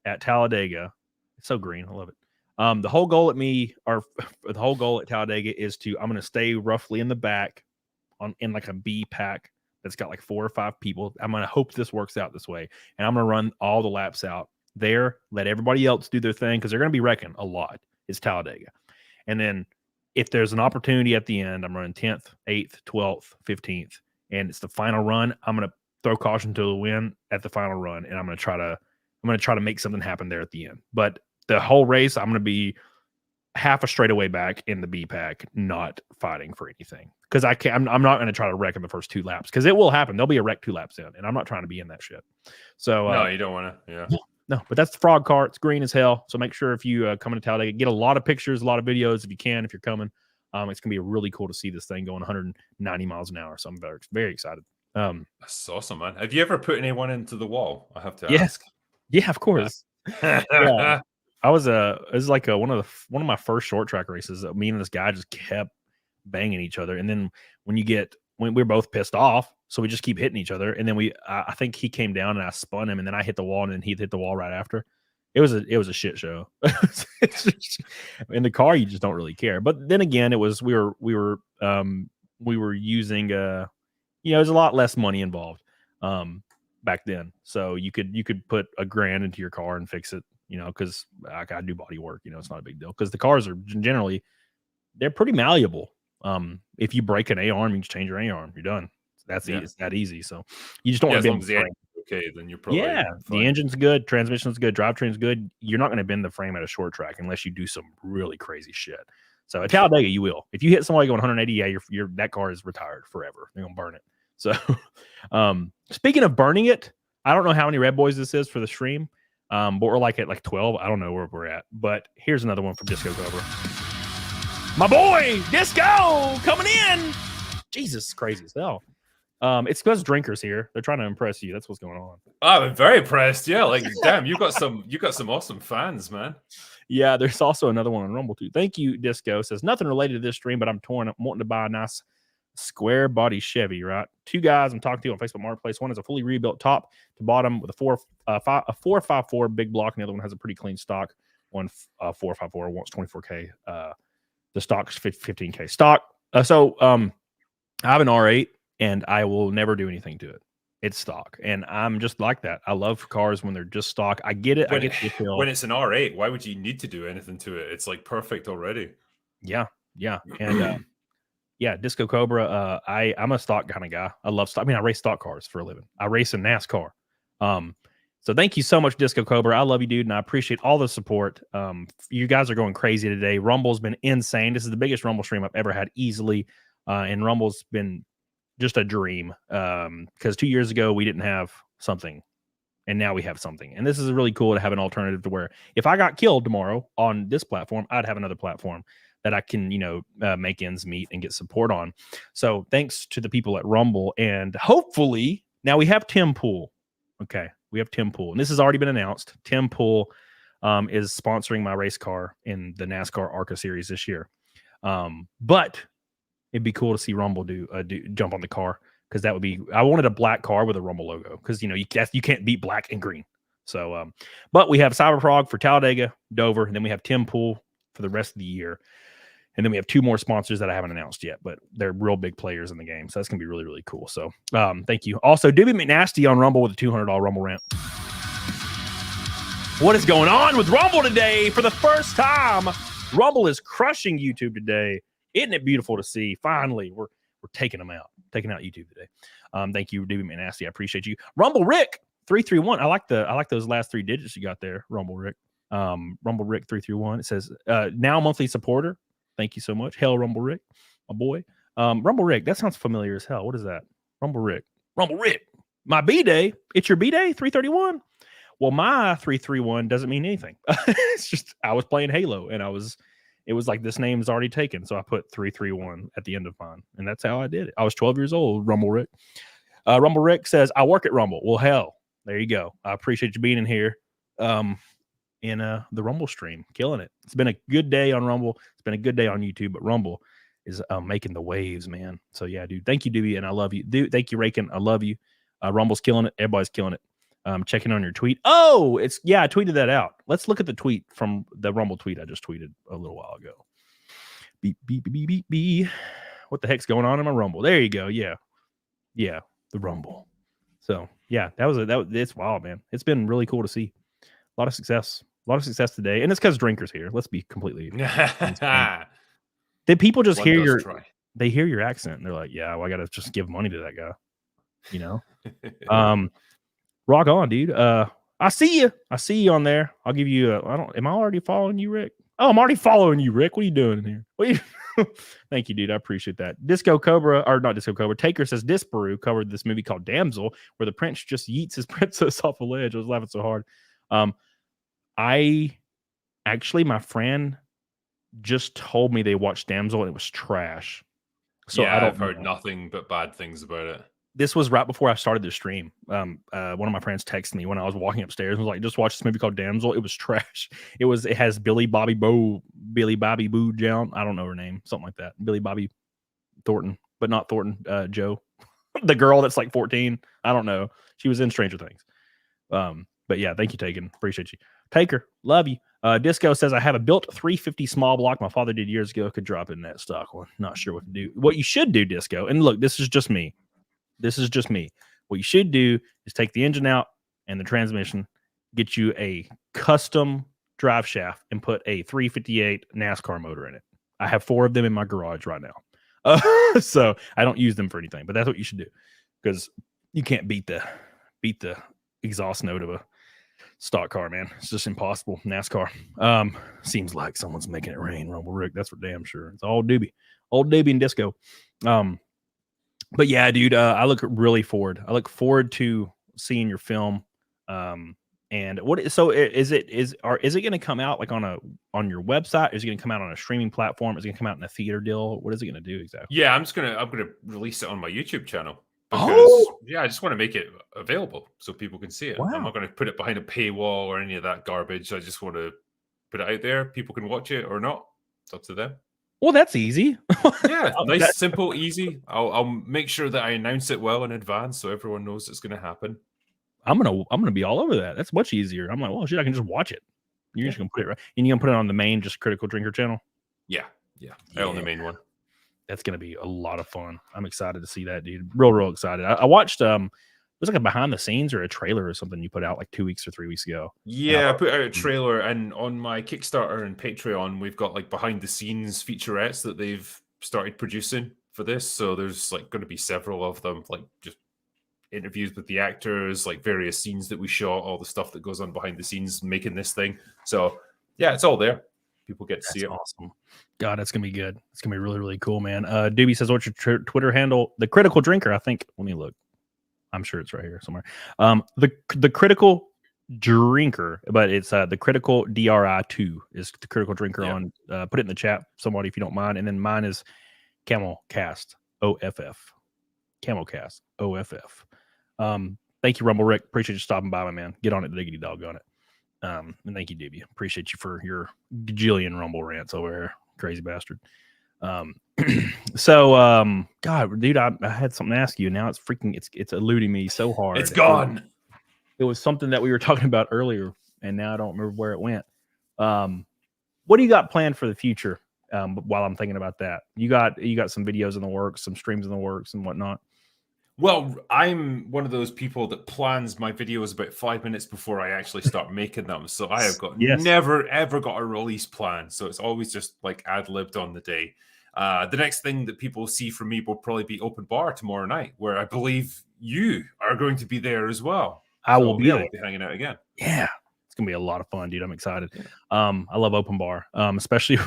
at Talladega, it's so green. I love it. The whole goal at Talladega is I'm going to stay roughly in the back in like a B pack that's got like 4 or 5 people. I'm going to hope this works out this way. And I'm going to run all the laps out there, let everybody else do their thing because they're going to be wrecking a lot. It's Talladega. And then if there's an opportunity at the end, I'm running 10th, 8th, 12th, 15th, and it's the final run. I'm going to throw caution to the wind at the final run, and I'm going to try to make something happen there at the end. But the whole race, I'm going to be half a straightaway back in the B pack, not fighting for anything because I'm not going to try to wreck in the first 2 laps because it will happen. There'll be a wreck 2 laps in, and I'm not trying to be in that shit. So no, you don't want to. Yeah. No, but that's the frog car. It's green as hell. So make sure if you come into Talladega, get a lot of pictures, a lot of videos if you can, if you're coming. It's going to be really cool to see this thing going 190 miles an hour. So I'm very, very excited. That's awesome, man. Have you ever put anyone into the wall? I have to ask. ask. Yeah, of course. Yeah. It was like one of my first short track races. Me and this guy just kept banging each other, and then when we're both pissed off, so we just keep hitting each other, and then I think he came down and I spun him, and then I hit the wall, and then he hit the wall right after. It was a shit show. In the car, you just don't really care. But then again, it was we were using there's a lot less money involved back then, so you could put $1,000 into your car and fix it. Because I do body work, it's not a big deal. Because the cars are generally, they're pretty malleable. If you break an A-arm, you just change your A-arm. You're done. It's that easy. So you just don't want to bend the frame. Okay, then you're probably fine. The engine's good, transmission's good, drivetrain's good. You're not going to bend the frame at a short track unless you do some really crazy shit. So at Talladega, you will. If you hit somebody going 180, that car is retired forever. They're going to burn it. So speaking of burning it, I don't know how many Red Boys this is for the stream. But we're like at like 12. I don't know where we're at. But here's another one from Disco Cobra. My boy, Disco, coming in. Jesus, crazy as hell. It's because drinkers here. They're trying to impress you. That's what's going on. I'm very impressed. Yeah, like damn, you got some awesome fans, man. Yeah, there's also another one on Rumble too. Thank you, Disco. Says nothing related to this stream, but I'm wanting to buy a nice square body Chevy, right? 2 guys I'm talking to on Facebook Marketplace. One is a fully rebuilt top to bottom with a 454 big block, and the other one has a pretty clean stock. One 454 wants 24K. The stock's 15K stock. So I have an R8, and I will never do anything to it. It's stock, and I'm just like that. I love cars when they're just stock. I get it. When it's an R8, why would you need to do anything to it? It's like perfect already. Yeah, and yeah, Disco Cobra. I'm a stock kind of guy. I love stock. I mean, I race stock cars for a living. I race in NASCAR. So thank you so much, Disco Cobra. I love you, dude, and I appreciate all the support. You guys are going crazy today. Rumble's been insane. This is the biggest Rumble stream I've ever had, easily. And Rumble's been just a dream. Because 2 years ago we didn't have something, and now we have something. And this is really cool to have an alternative to where if I got killed tomorrow on this platform, I'd have another platform that I can, make ends meet and get support on. So thanks to the people at Rumble. And hopefully now we have Tim Pool. Okay. We have Tim Pool, and this has already been announced. Tim Pool is sponsoring my race car in the NASCAR ARCA series this year. But it'd be cool to see Rumble do jump on the car. Cause that would be, I wanted a black car with a Rumble logo. Cause you can't beat black and green. So, but we have Cyberprog for Talladega, Dover, and then we have Tim Pool for the rest of the year. And then we have 2 more sponsors that I haven't announced yet, but they're real big players in the game. So that's going to be really, really cool. So thank you. Also, Devin McNasty on Rumble with a $200 Rumble rant. What is going on with Rumble today? For the first time, Rumble is crushing YouTube today. Isn't it beautiful to see? Finally, we're taking out YouTube today. Thank you, Devin Nasty. I appreciate you. Rumble Rick 331. I like those last 3 digits you got there, Rumble Rick. Rumble Rick 331. It says now monthly supporter. Thank you so much. Hell, Rumble Rick, my boy. Rumble Rick, that sounds familiar as hell. What is that? Rumble Rick. My B-Day. It's your B-Day, 331. Well, my 331 doesn't mean anything. It's just I was playing Halo and it was like this name is already taken. So I put 331 at the end of mine. And that's how I did it. I was 12 years old, Rumble Rick. Rumble Rick says, I work at Rumble. Well, hell, there you go. I appreciate you being in here in the Rumble stream. Killing it. It's been a good day on Rumble. It's been a good day on YouTube, but Rumble is making the waves, man. So yeah, dude. Thank you, Dewey, and I love you. Dude, thank you, Rakin. I love you. Rumble's killing it. Everybody's killing it. Checking on your tweet. Oh, I tweeted that out. Let's look at the tweet from the Rumble tweet I just tweeted a little while ago. Beep, beep, beep, beep, beep. What the heck's going on in my Rumble? There you go. Yeah, the Rumble. So yeah, it's wild, man. It's been really cool to see. A lot of success today, and it's because Drinker's here. Let's be completely. Did people just hear your accent and they're like, yeah, well, I gotta just give money to that guy, you know? Rock on, dude. I see you on there. I'll give you am I already following you, Rick? Oh, I'm already following you, Rick. What are you doing in here? Thank you, dude. I appreciate that. Disco Cobra, or not Disco Cobra, Taker says Disparu covered this movie called Damsel, where the prince just yeets his princess off a ledge. I was laughing so hard. My friend just told me they watched Damsel and it was trash. So yeah, I've heard nothing but bad things about it. This was right before I started the stream. One of my friends texted me when I was walking upstairs and was like, just watch this movie called Damsel. It was trash. It has Billy Bobby Boo Jown. I don't know her name. Something like that. Billy Bobby Thornton, but not Thornton, Joe. The girl that's like 14. I don't know. She was in Stranger Things. But yeah, thank you, Taken. Appreciate you. Taker, love you. Disco says, I have a built 350 small block my father did years ago. Could drop it in that stock one. Not sure what to do. What you should do, Disco, and look, this is just me. What you should do is take the engine out and the transmission, get you a custom drive shaft, and put a 358 NASCAR motor in it. I have 4 of them in my garage right now. So I don't use them for anything, but that's what you should do, because you can't beat the exhaust note of a stock car, man. It's just impossible. NASCAR. Seems like someone's making it rain, Rumble Rick. That's for damn sure. It's all Doobie and Disco. But yeah, dude, I look forward to seeing your film. And is it going to come out like on your website? Is it going to come out on a streaming platform? Is it going to come out in a theater deal? What is it going to do exactly? Yeah, I'm gonna release it on my YouTube channel. Because, I just want to make it available so people can see it. Wow. I'm not going to put it behind a paywall or any of that garbage. I just want to put it out there. People can watch it or not. It's up to them. Well, that's easy. Yeah, nice, simple, easy. I'll make sure that I announce it well in advance so everyone knows it's going to happen. I'm gonna be all over that. That's much easier. I'm like, well, shit, I can just watch it. You're just gonna put it right, and you're gonna put it on the main, just Critical Drinker channel. Yeah, on the main one. That's gonna be a lot of fun. I'm excited to see that, dude. Real excited. I watched it was like a behind the scenes or a trailer or something you put out like 2 weeks or 3 weeks ago. Yeah, I put out a trailer, and on my Kickstarter and Patreon, we've got like behind the scenes featurettes that they've started producing for this. So there's like going to be several of them, like just interviews with the actors, like various scenes that we shot, all the stuff that goes on behind the scenes making this thing. So yeah, it's all there. People get to see it. Awesome. God, that's gonna be good. It's gonna be really, really cool, man. Doobie says, what's your Twitter handle? The Critical Drinker, I think. Let me look. I'm sure it's right here somewhere. The Critical Drinker, but it's the Critical DRI2 is the Critical Drinker on. Put it in the chat, somebody, if you don't mind. And then mine is CAMELcast OFF. CAMELcast OFF. Thank you, Rumble Rick. Appreciate you stopping by, my man. Get on it, diggity dog on it. And thank you, Doobie. Appreciate you for your gajillion Rumble rants over here, crazy bastard. So God, dude, I had something to ask you. Now it's eluding me so hard. It's gone. It was something that we were talking about earlier, and now I don't remember where it went. What do you got planned for the future? While I'm thinking about that, you got some videos in the works, some streams in the works, and whatnot. Well, I'm one of those people that plans my videos about 5 minutes before I actually start making them. So I have got never ever got a release plan. So it's always just like ad-libbed on the day. The next thing that people see from me will probably be open bar tomorrow night, where I believe you are going to be there as well. I will be there. We'll be hanging out again. Yeah. It's gonna be a lot of fun, dude. I'm excited. I love open bar, especially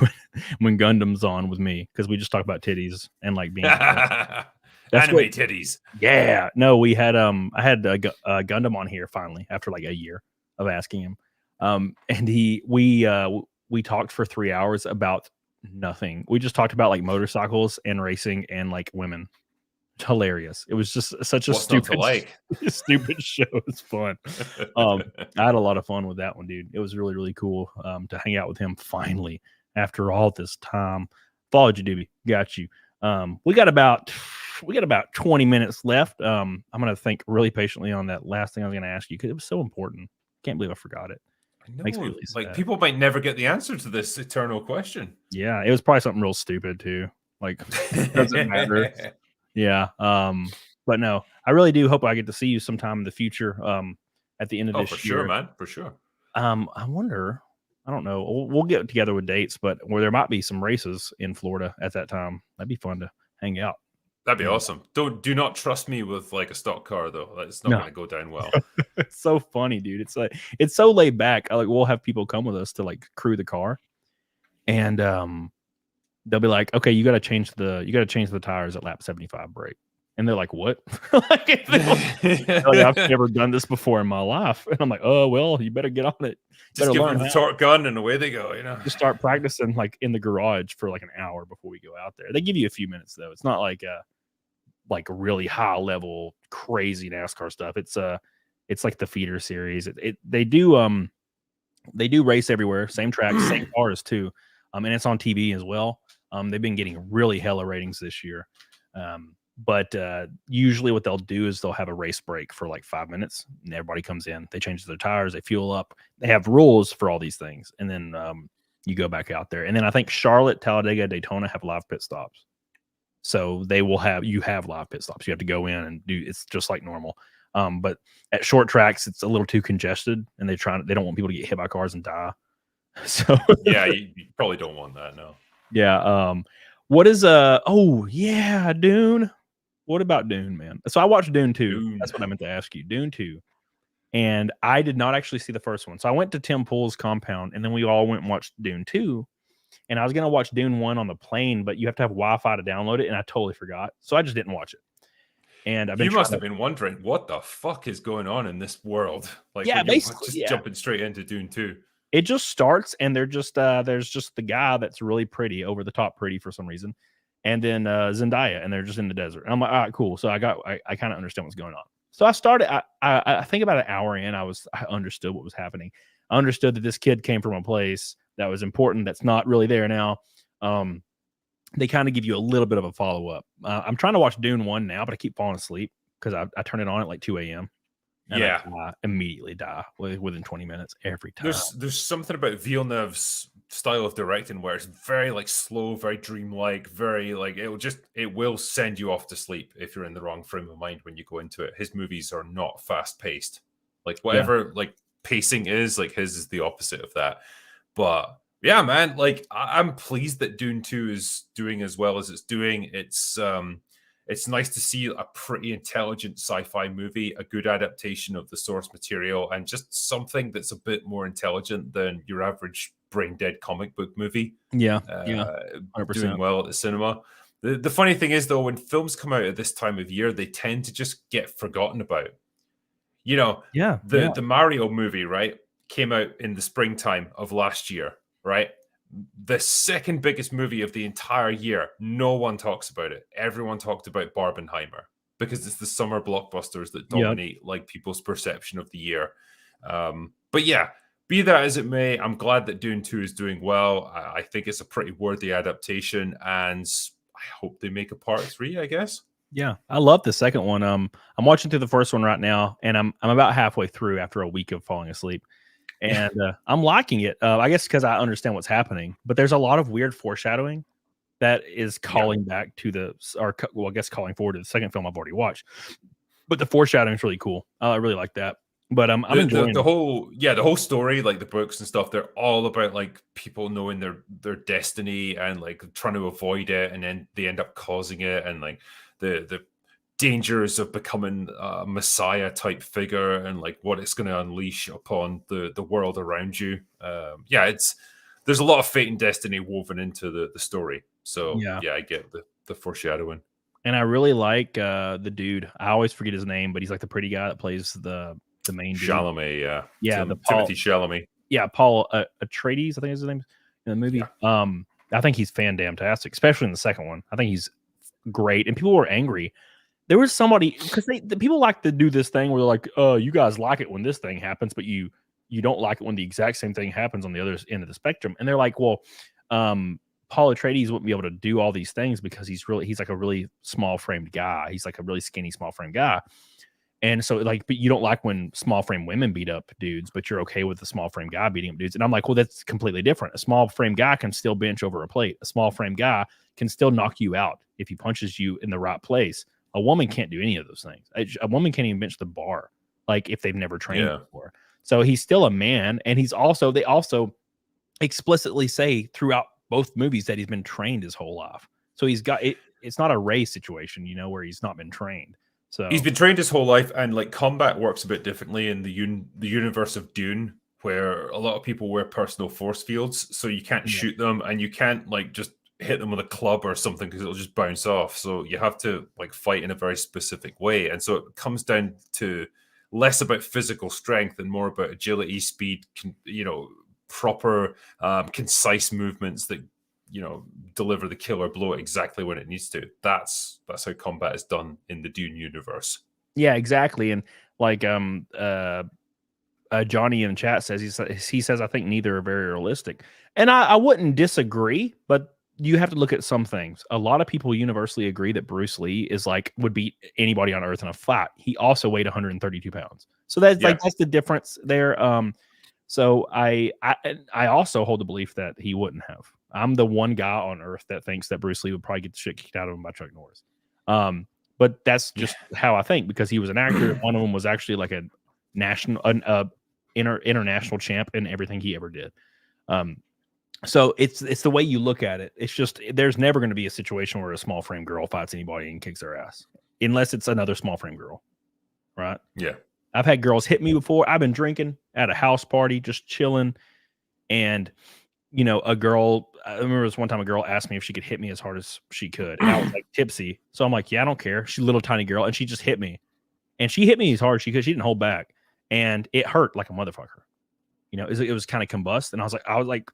when Gundam's on with me, because we just talk about titties and like being anime titties. Yeah, no, we had I had Gundam on here finally after like a year of asking him, and we talked for 3 hours about nothing. We just talked about like motorcycles and racing and like women. It's hilarious. It was just such a stupid show. It's fun. I had a lot of fun with that one, dude. It was really, really cool to hang out with him finally after all this time. Followed you, Doobie. Got you. We got about 20 minutes left. I'm gonna think really patiently on that last thing I was gonna ask you because it was so important. Can't believe I forgot it. I know. Makes me really sad. Like people might never get the answer to this eternal question. Yeah, it was probably something real stupid too. Like it doesn't matter. Yeah. But no, I really do hope I get to see you sometime in the future. At the end of this year. For sure, man. For sure. I wonder. I don't know. We'll get together with dates, but where there might be some races in Florida at that time. That'd be fun to hang out. That'd be awesome. Do not trust me with like a stock car though. It's not going to go down well. It's so funny, dude. It's like it's so laid back. We'll have people come with us to like crew the car, and they'll be like, "Okay, you got to change the tires at lap 75 brake." And they're like, "What?" like, I've never done this before in my life. And I'm like, "Oh, well, you better get on it. Just give them the torque gun and away they go." You know, just start practicing like in the garage for like an hour before we go out there. They give you a few minutes though. It's not like really high level crazy NASCAR stuff. It's like the feeder series. They do race everywhere, same tracks, same cars too. And it's on TV as well. They've been getting really hella ratings this year. But usually what they'll do is they'll have a race break for like 5 minutes and everybody comes in, they change their tires, they fuel up, they have rules for all these things. And then you go back out there. And then I think Charlotte, Talladega, Daytona have live pit stops. So you have live pit stops. You have to go in and it's just like normal. But at short tracks, it's a little too congested and they don't want people to get hit by cars and die. So yeah, you probably don't want that. No. Yeah. What is Dune? What about Dune, man? So I watched Dune 2. That's what I meant to ask you. Dune 2. And I did not actually see the first one. So I went to Tim Pool's compound and then we all went and watched Dune 2. And I was going to watch Dune 1 on the plane, but you have to have Wi-Fi to download it. And I totally forgot. So I just didn't watch it. And you must have been wondering what the fuck is going on in this world. Like, yeah, basically, jumping straight into Dune 2. It just starts and they're just there's just the guy that's really pretty, over the top pretty for some reason. And then Zendaya, and they're just in the desert. And I'm like, all right, cool. So I kind of understand what's going on. So I started, I think about an hour in, I understood what was happening. I understood that this kid came from a place that was important that's not really there now. They kind of give you a little bit of a follow-up. I'm trying to watch Dune 1 now, but I keep falling asleep because I turn it on at like 2 a.m. And I immediately die within 20 minutes every time. There's something about Villeneuve's style of directing where it's very like slow, very dreamlike, very like it will send you off to sleep if you're in the wrong frame of mind when you go into it. His movies are not fast paced. Like whatever like pacing is, like his is the opposite of that. But yeah, man, like I'm pleased that Dune 2 is doing as well as it's doing. It's nice to see a pretty intelligent sci-fi movie, a good adaptation of the source material, and just something that's a bit more intelligent than your average brain-dead comic book movie. Yeah, 100%. Doing well at the cinema. The funny thing is, though, when films come out at this time of year, they tend to just get forgotten about. You know, the Mario movie, right, came out in the springtime of last year, right? The second biggest movie of the entire year. No one talks about it. Everyone talked about Barbenheimer because it's the summer blockbusters that dominate like people's perception of the year. But yeah, be that as it may, I'm glad that Dune 2 is doing well. I think it's a pretty worthy adaptation, and I hope they make a part 3, I guess. Yeah, I love the second one. I'm watching through the first one right now, and I'm about halfway through after a week of falling asleep. And I'm liking it. I guess because I understand what's happening, but there's a lot of weird foreshadowing that is calling back to I guess calling forward to the second film I've already watched. But the foreshadowing is really cool. I really like that. But I'm enjoying the whole story, like the books and stuff. They're all about like people knowing their destiny and like trying to avoid it, and then they end up causing it, and like the dangers of becoming a messiah type figure, and like what it's going to unleash upon the world around you. There's a lot of fate and destiny woven into the story. So I get the foreshadowing. And I really like the dude. I always forget his name, but he's like the pretty guy that plays the main dude. Chalamet, Paul, Timothy Chalamet. Yeah, Paul Atreides, I think is his name in the movie. Yeah. I think he's fan-damtastic, especially in the second one. I think he's great, and people were angry. There was somebody, because the people like to do this thing where they're like, "Oh, you guys like it when this thing happens, but you don't like it when the exact same thing happens on the other end of the spectrum." And they're like, "Well, Paul Atreides wouldn't be able to do all these things because he's like a really small framed guy. He's like a really skinny, small framed guy." And so, like, but you don't like when small frame women beat up dudes, but you're okay with the small frame guy beating up dudes. And I'm like, well, that's completely different. A small frame guy can still bench over a plate. A small frame guy can still knock you out if he punches you in the right place. A woman can't do any of those things. A woman can't even bench the bar, like if they've never trained before. So he's still a man, and they also explicitly say throughout both movies that he's been trained his whole life. So he's got it. It's not a race situation, where he's not been trained. So he's been trained his whole life, and like combat works a bit differently in the universe of Dune, where a lot of people wear personal force fields, so you can't shoot them, and you can't like just hit them with a club or something because it'll just bounce off. So you have to like fight in a very specific way, and so it comes down to less about physical strength and more about agility, speed, proper, concise movements that deliver the killer blow exactly when it needs to. That's how combat is done in the Dune universe. Yeah, exactly. And like Johnny in the chat says, he says I think neither are very realistic, and I wouldn't disagree, but you have to look at some things. A lot of people universally agree that Bruce Lee would beat anybody on earth in a fight. He also weighed 132 pounds, so that's that's the difference there. So I also hold the belief that he wouldn't have. I'm the one guy on earth that thinks that Bruce Lee would probably get the shit kicked out of him by Chuck Norris. But that's just how I think, because he was an actor. One of them was actually like a international champ in everything he ever did. So it's the way you look at it. It's just, there's never going to be a situation where a small frame girl fights anybody and kicks their ass, unless it's another small frame girl, right? Yeah. I've had girls hit me before. I've been drinking at a house party, just chilling, and a girl, I remember this one time a girl asked me if she could hit me as hard as she could. And I was like tipsy. So I'm like, yeah, I don't care. She's a little tiny girl. And she just hit me. And she hit me as hard as she could. She didn't hold back. And it hurt like a motherfucker. It was kind of combust. And I was like,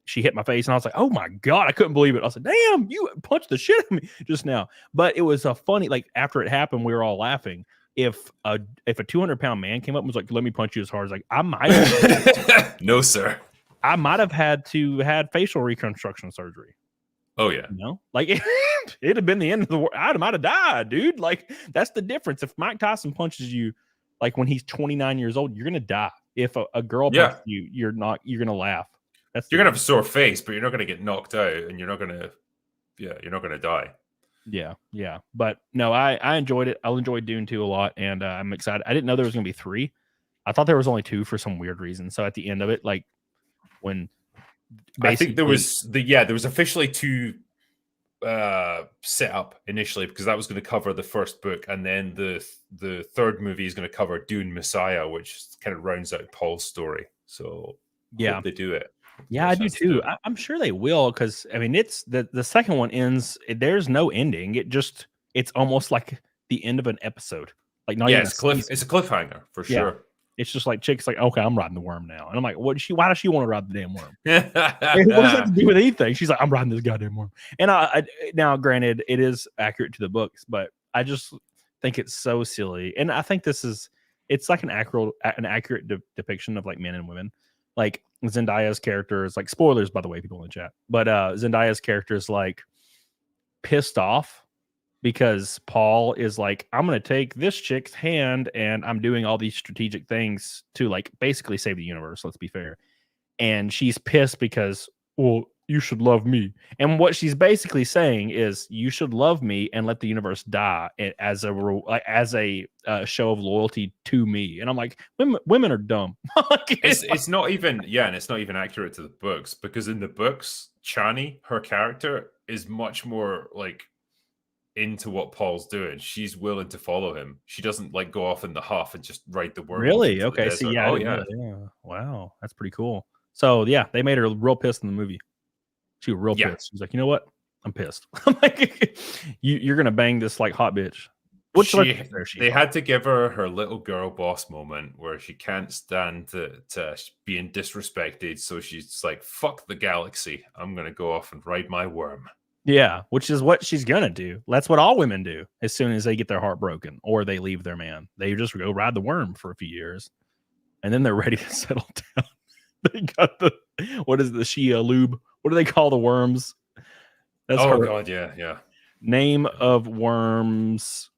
she hit my face. And I was like, oh my God, I couldn't believe it. I was like, damn, you punched the shit out of me just now. But it was a funny, like after it happened, we were all laughing. If a 200-pound man came up and was like, let me punch you as hard as I might have. No, sir. I might have had facial reconstruction surgery. Oh yeah. Like it'd have been the end of the world. I might have died, dude. Like that's the difference. If Mike Tyson punches you, like when he's 29 years old, you're gonna die. If a girl punches you, you're gonna laugh. You're gonna have a sore face, but you're not gonna get knocked out, and you're not gonna die. Yeah. But no, I enjoyed it. I enjoyed Dune 2 a lot, and I'm excited. I didn't know there was gonna be 3. I thought there was only 2 for some weird reason. So at the end of it, like when I think there was officially 2 set up initially, because that was going to cover the first book, and then the third movie is going to cover Dune Messiah, which kind of rounds out Paul's story. So hope they do it. Yeah, I do too. I'm sure they will, because I mean, it's the second one ends. There's no ending. It's almost like the end of an episode. Like it's a cliffhanger for sure. Yeah. It's just like Chick's like, okay, I'm riding the worm now, and I'm like, why does she want to ride the damn worm? What does that to do with anything? She's like, I'm riding this goddamn worm. And I now, granted, it is accurate to the books, but I just think it's so silly. And I think it's like an accurate depiction of like men and women. Like Zendaya's character is like, spoilers by the way, people in the chat, but Zendaya's character is like pissed off because Paul is like, I'm going to take this chick's hand and I'm doing all these strategic things to like basically save the universe. Let's be fair. And she's pissed because, well, you should love me. And what she's basically saying is, you should love me and let the universe die as a show of loyalty to me. And I'm like, women are dumb. It's not even, and it's not even accurate to the books, because in the books, Chani, her character, is much more like into what Paul's doing. She's willing to follow him. She doesn't like go off in the huff and just ride the worm. Really? Okay. See, yeah. Yeah. Wow, that's pretty cool. So yeah, they made her real pissed in the movie. She was real pissed. She's like, you know what? I'm pissed. I'm like, you're gonna bang this like hot bitch. They had to give her little girl boss moment where she can't stand to being disrespected. So she's like, fuck the galaxy. I'm gonna go off and ride my worm. Yeah, which is what she's gonna do. That's what all women do as soon as they get their heart broken or they leave their man. They just go ride the worm for a few years, and then they're ready to settle down. They got the Shia lube? What do they call the worms? That's God, yeah. Name of worms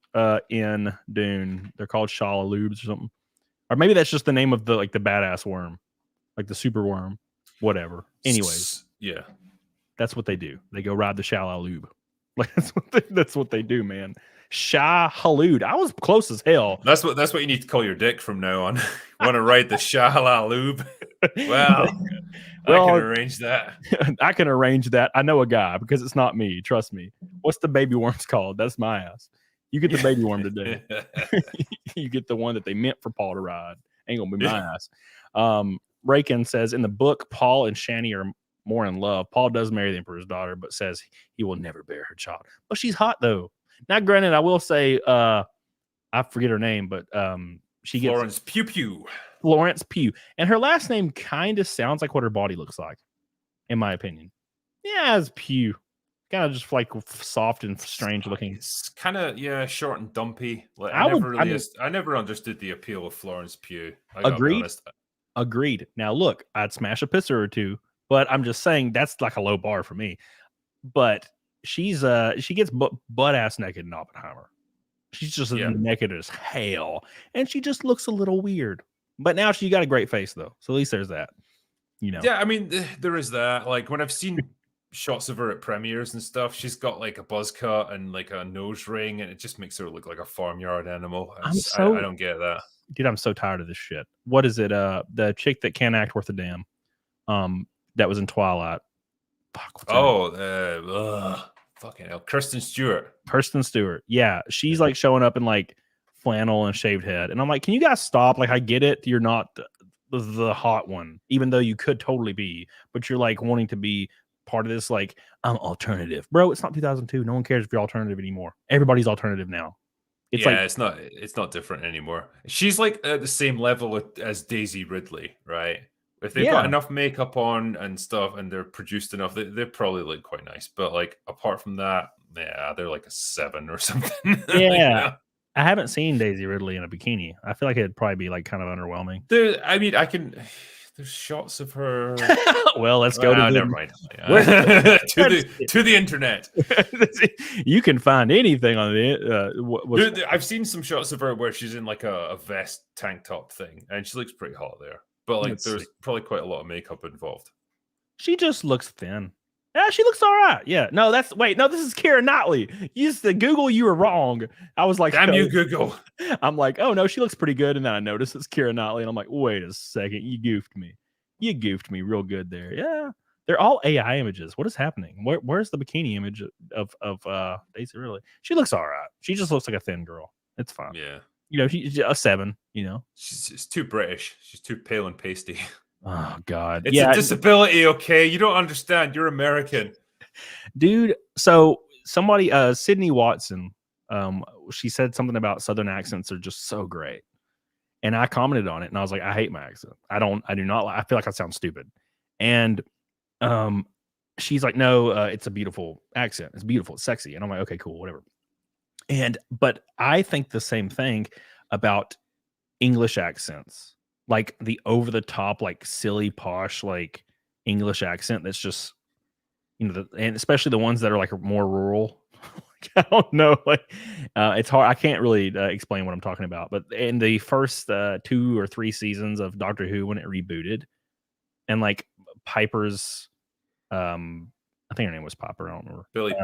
in Dune. They're called Shala lubes or something. Or maybe that's just the name of the badass worm. Like the super worm. Whatever. Anyways. Yeah. That's what they do. They go ride the Shala lube. Like that's what they do, man. Shah-halud. I was close as hell. That's what you need to call your dick from now on. Want to ride the Shahala lube? Well, I can arrange that. I can arrange that. I know a guy because it's not me. Trust me. What's the baby worms called? That's my ass. You get the baby worm today. You get the one that they meant for Paul to ride. Ain't gonna be my ass. Rakin says in the book, Paul and Shani are more in love. Paul does marry the Emperor's daughter, but says he will never bear her child. But she's hot though. Now, granted, I will say, I forget her name, but she gets Florence Pugh. Florence Pugh, and her last name kind of sounds like what her body looks like, in my opinion. Yeah, it's Pugh, kind of just like soft and strange looking. It's kind of short and dumpy. Like, I never understood the appeal of Florence Pugh. Agreed. Now, look, I'd smash a pisser or two, but I'm just saying that's like a low bar for me. But she gets butt ass naked in Oppenheimer. She's just naked as hell, and she just looks a little weird. But now she got a great face though, so at least there's that. Yeah, I mean there is that. Like when I've seen shots of her at premieres and stuff, she's got like a buzz cut and like a nose ring, and it just makes her look like a farmyard animal. I don't get that, dude. I'm so tired of this shit. What is it? The chick that can't act worth a damn. That was in Twilight. Fuck. Fucking hell, Kristen Stewart. Yeah, she's like showing up in like flannel and shaved head, and I'm like, can you guys stop? Like, I get it, you're not the hot one, even though you could totally be, but you're like wanting to be part of this. Like, I'm alternative, bro. It's not 2002. No one cares if you're alternative anymore. Everybody's alternative now. It's not different anymore. She's like at the same level as Daisy Ridley, right? If they've got enough makeup on and stuff, and they're produced enough, they probably look quite nice. But like apart from that, they're like a 7 or something. Yeah, I haven't seen Daisy Ridley in a bikini. I feel like it'd probably be like kind of underwhelming. There's shots of her. Well, let's go to never mind. to the internet. You can find anything on the. I've seen some shots of her where she's in like a vest tank top thing, and she looks pretty hot there. But like, there's probably quite a lot of makeup involved. She just looks thin. Yeah, she looks all right. Yeah, no, this is Keira Knightley. You used to Google, you were wrong. I was like, damn you, Google. I'm like, oh no, she looks pretty good, and then I noticed it's Keira Knightley, and I'm like, wait a second, you goofed me real good there. Yeah, they're all AI images. What is happening? Where's the bikini image of Daisy Ridley? She looks all right. She just looks like a thin girl. It's fine. Yeah. She's a 7, She's too British. She's too pale and pasty. Oh, God. It's a disability, okay? You don't understand. You're American. Dude, so somebody, Sydney Watson, she said something about Southern accents are just so great. And I commented on it, and I was like, I hate my accent. I do not. I feel like I sound stupid. And she's like, no, it's a beautiful accent. It's beautiful. It's sexy. And I'm like, okay, cool, whatever. But I think the same thing about English accents, like the over the top, like silly, posh, like English accent. That's just, and especially the ones that are like more rural. I don't know. Like, it's hard. I can't really explain what I'm talking about. But in the first 2 or 3 seasons of Doctor Who, when it rebooted, and like Piper's I think her name was Popper. I don't remember. Billy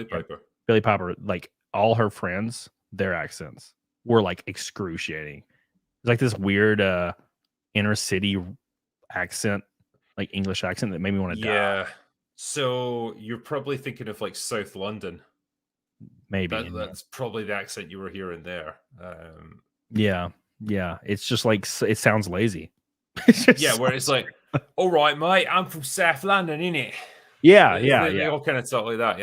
Piper. Billy Popper. Like all her friends, their accents were like excruciating. It's like this weird inner city accent, like English accent that made me want to die. Yeah. So you're probably thinking of like South London. Maybe that's probably the accent you were hearing there. Yeah. It's just like it sounds lazy. Yeah, where it's like, all right, mate, I'm from South London, innit? Yeah. They all kind of talk like that.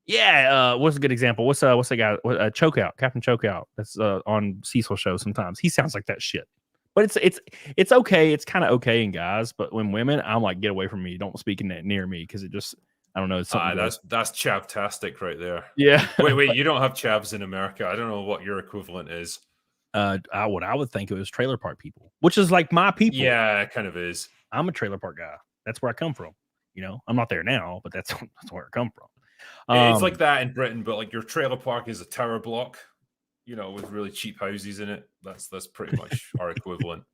Yeah. What's a good example? What's the guy? Chokeout, Captain Chokeout. That's on Cecil show sometimes. He sounds like that shit. But it's okay. It's kind of okay in guys, but when women, I'm like, get away from me. Don't speak in that near me because it just, I don't know. It's something that's chavtastic right there. Yeah. wait, you don't have chavs in America. I don't know what your equivalent is. What I would think it was trailer park people, which is like my people. Yeah, it kind of is. I'm a trailer park guy. That's where I come from. I'm not there now, but that's where I come from. It's like that in Britain, but like your trailer park is a tower block, with really cheap houses in it. That's pretty much our equivalent.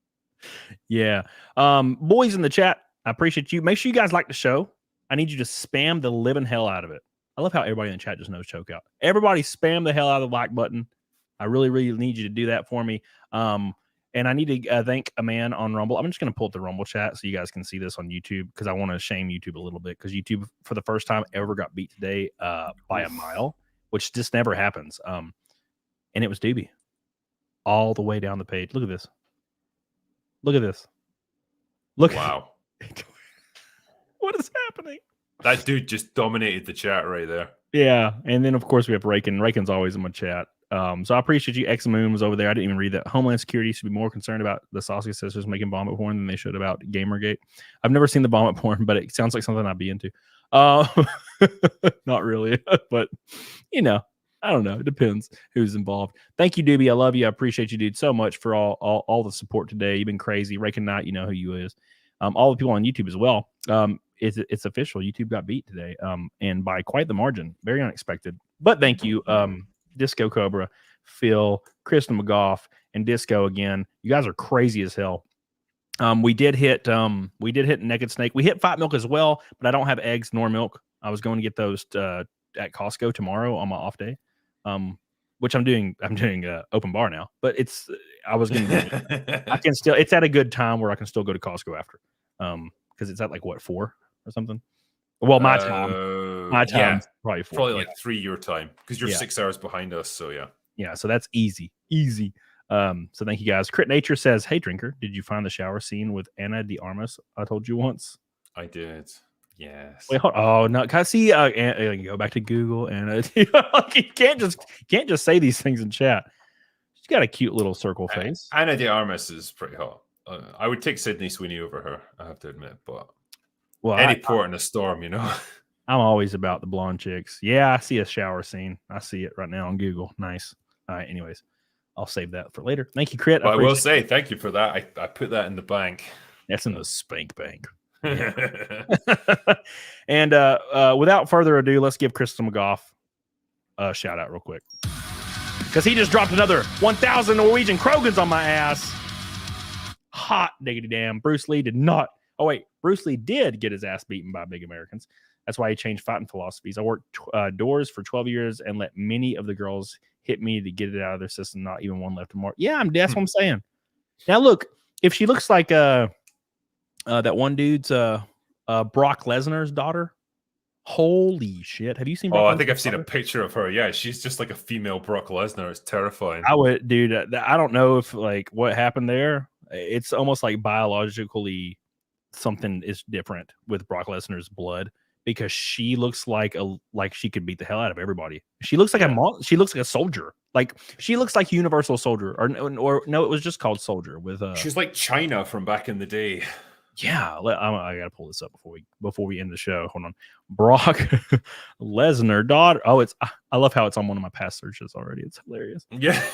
Yeah. Boys in the chat, I appreciate you. Make sure you guys like the show. I need you to spam the living hell out of it. I love how everybody in the chat just knows Chokeout. Everybody spam the hell out of the like button. I really, really need you to do that for me. And I need to thank a man on Rumble. I'm just going to pull up the Rumble chat so you guys can see this on YouTube because I want to shame YouTube a little bit because YouTube, for the first time ever, got beat today by a mile, which just never happens. And it was Doobie all the way down the page. Look at this. Look at this. Look. Wow. What is happening? That dude just dominated the chat right there. Yeah. And then, of course, we have Rakin. Rakin's always in my chat. So I appreciate you. X-Moon was over there. I didn't even read that. Homeland Security should be more concerned about the Saucy Sisters making vomit porn than they should about Gamergate. I've never seen the vomit porn, but it sounds like something I'd be into. Not really, but I don't know. It depends who's involved. Thank you, Doobie. I love you. I appreciate you, dude, so much for all the support today. You've been crazy. Rakin Knight, you know who you is. All the people on YouTube as well. It's official. YouTube got beat today, and by quite the margin. Very unexpected. But thank you, Disco Cobra, Phil, Kristen McGough, and Disco again. You guys are crazy as hell. We did hit Naked Snake. We hit Fight Milk as well, but I don't have eggs nor milk. I was going to get those at Costco tomorrow on my off day, which I'm doing open bar now. But I can still. It's at a good time where I can still go to Costco after, because it's at like 4 or something. Well, my time. Yeah, probably 4. Probably like 3 your time because you're 6 hours behind us. So yeah. Yeah, so that's easy. So thank you guys. Crit Nature says, "Hey Drinker, did you find the shower scene with Ana de Armas I told you once?" I did. Yes. Wait, hold on. Oh no, can I see? Go back to Google and you can't just say these things in chat. She's got a cute little circle face. Ana de Armas is pretty hot. I would take Sydney Sweeney over her, I have to admit, but any port in a storm, I'm always about the blonde chicks. Yeah, I see a shower scene. I see it right now on Google. Nice. All right. Anyways, I'll save that for later. Thank you, Crit. I will say thank you for that. I put that in the bank. That's in the spank bank. Yeah. And without further ado, let's give Kristen McGough a shout out real quick because he just dropped another 1,000 Norwegian Krogans on my ass. Hot diggity damn. Bruce Lee did not. Oh wait, Bruce Lee did get his ass beaten by big Americans. That's why he changed fighting philosophies. I worked doors for 12 years and let many of the girls hit me to get it out of their system. Not even one left to more. Yeah, that's what I'm saying. Now look, if she looks like that one dude's Brock Lesnar's daughter, holy shit! Have you seen? I think I've seen a picture of her. Yeah, she's just like a female Brock Lesnar. It's terrifying. I would, dude. I don't know if like what happened there. It's almost like biologically something is different with Brock Lesnar's blood. Because she looks like she could beat the hell out of everybody. She looks like she looks like a soldier. Like she looks like Universal Soldier, or no, it was just called Soldier. With she's like China from back in the day. Yeah, I gotta pull this up before we end the show. Hold on, Brock Lesnar daughter. Oh, I love how it's on one of my past searches already. It's hilarious. Yeah,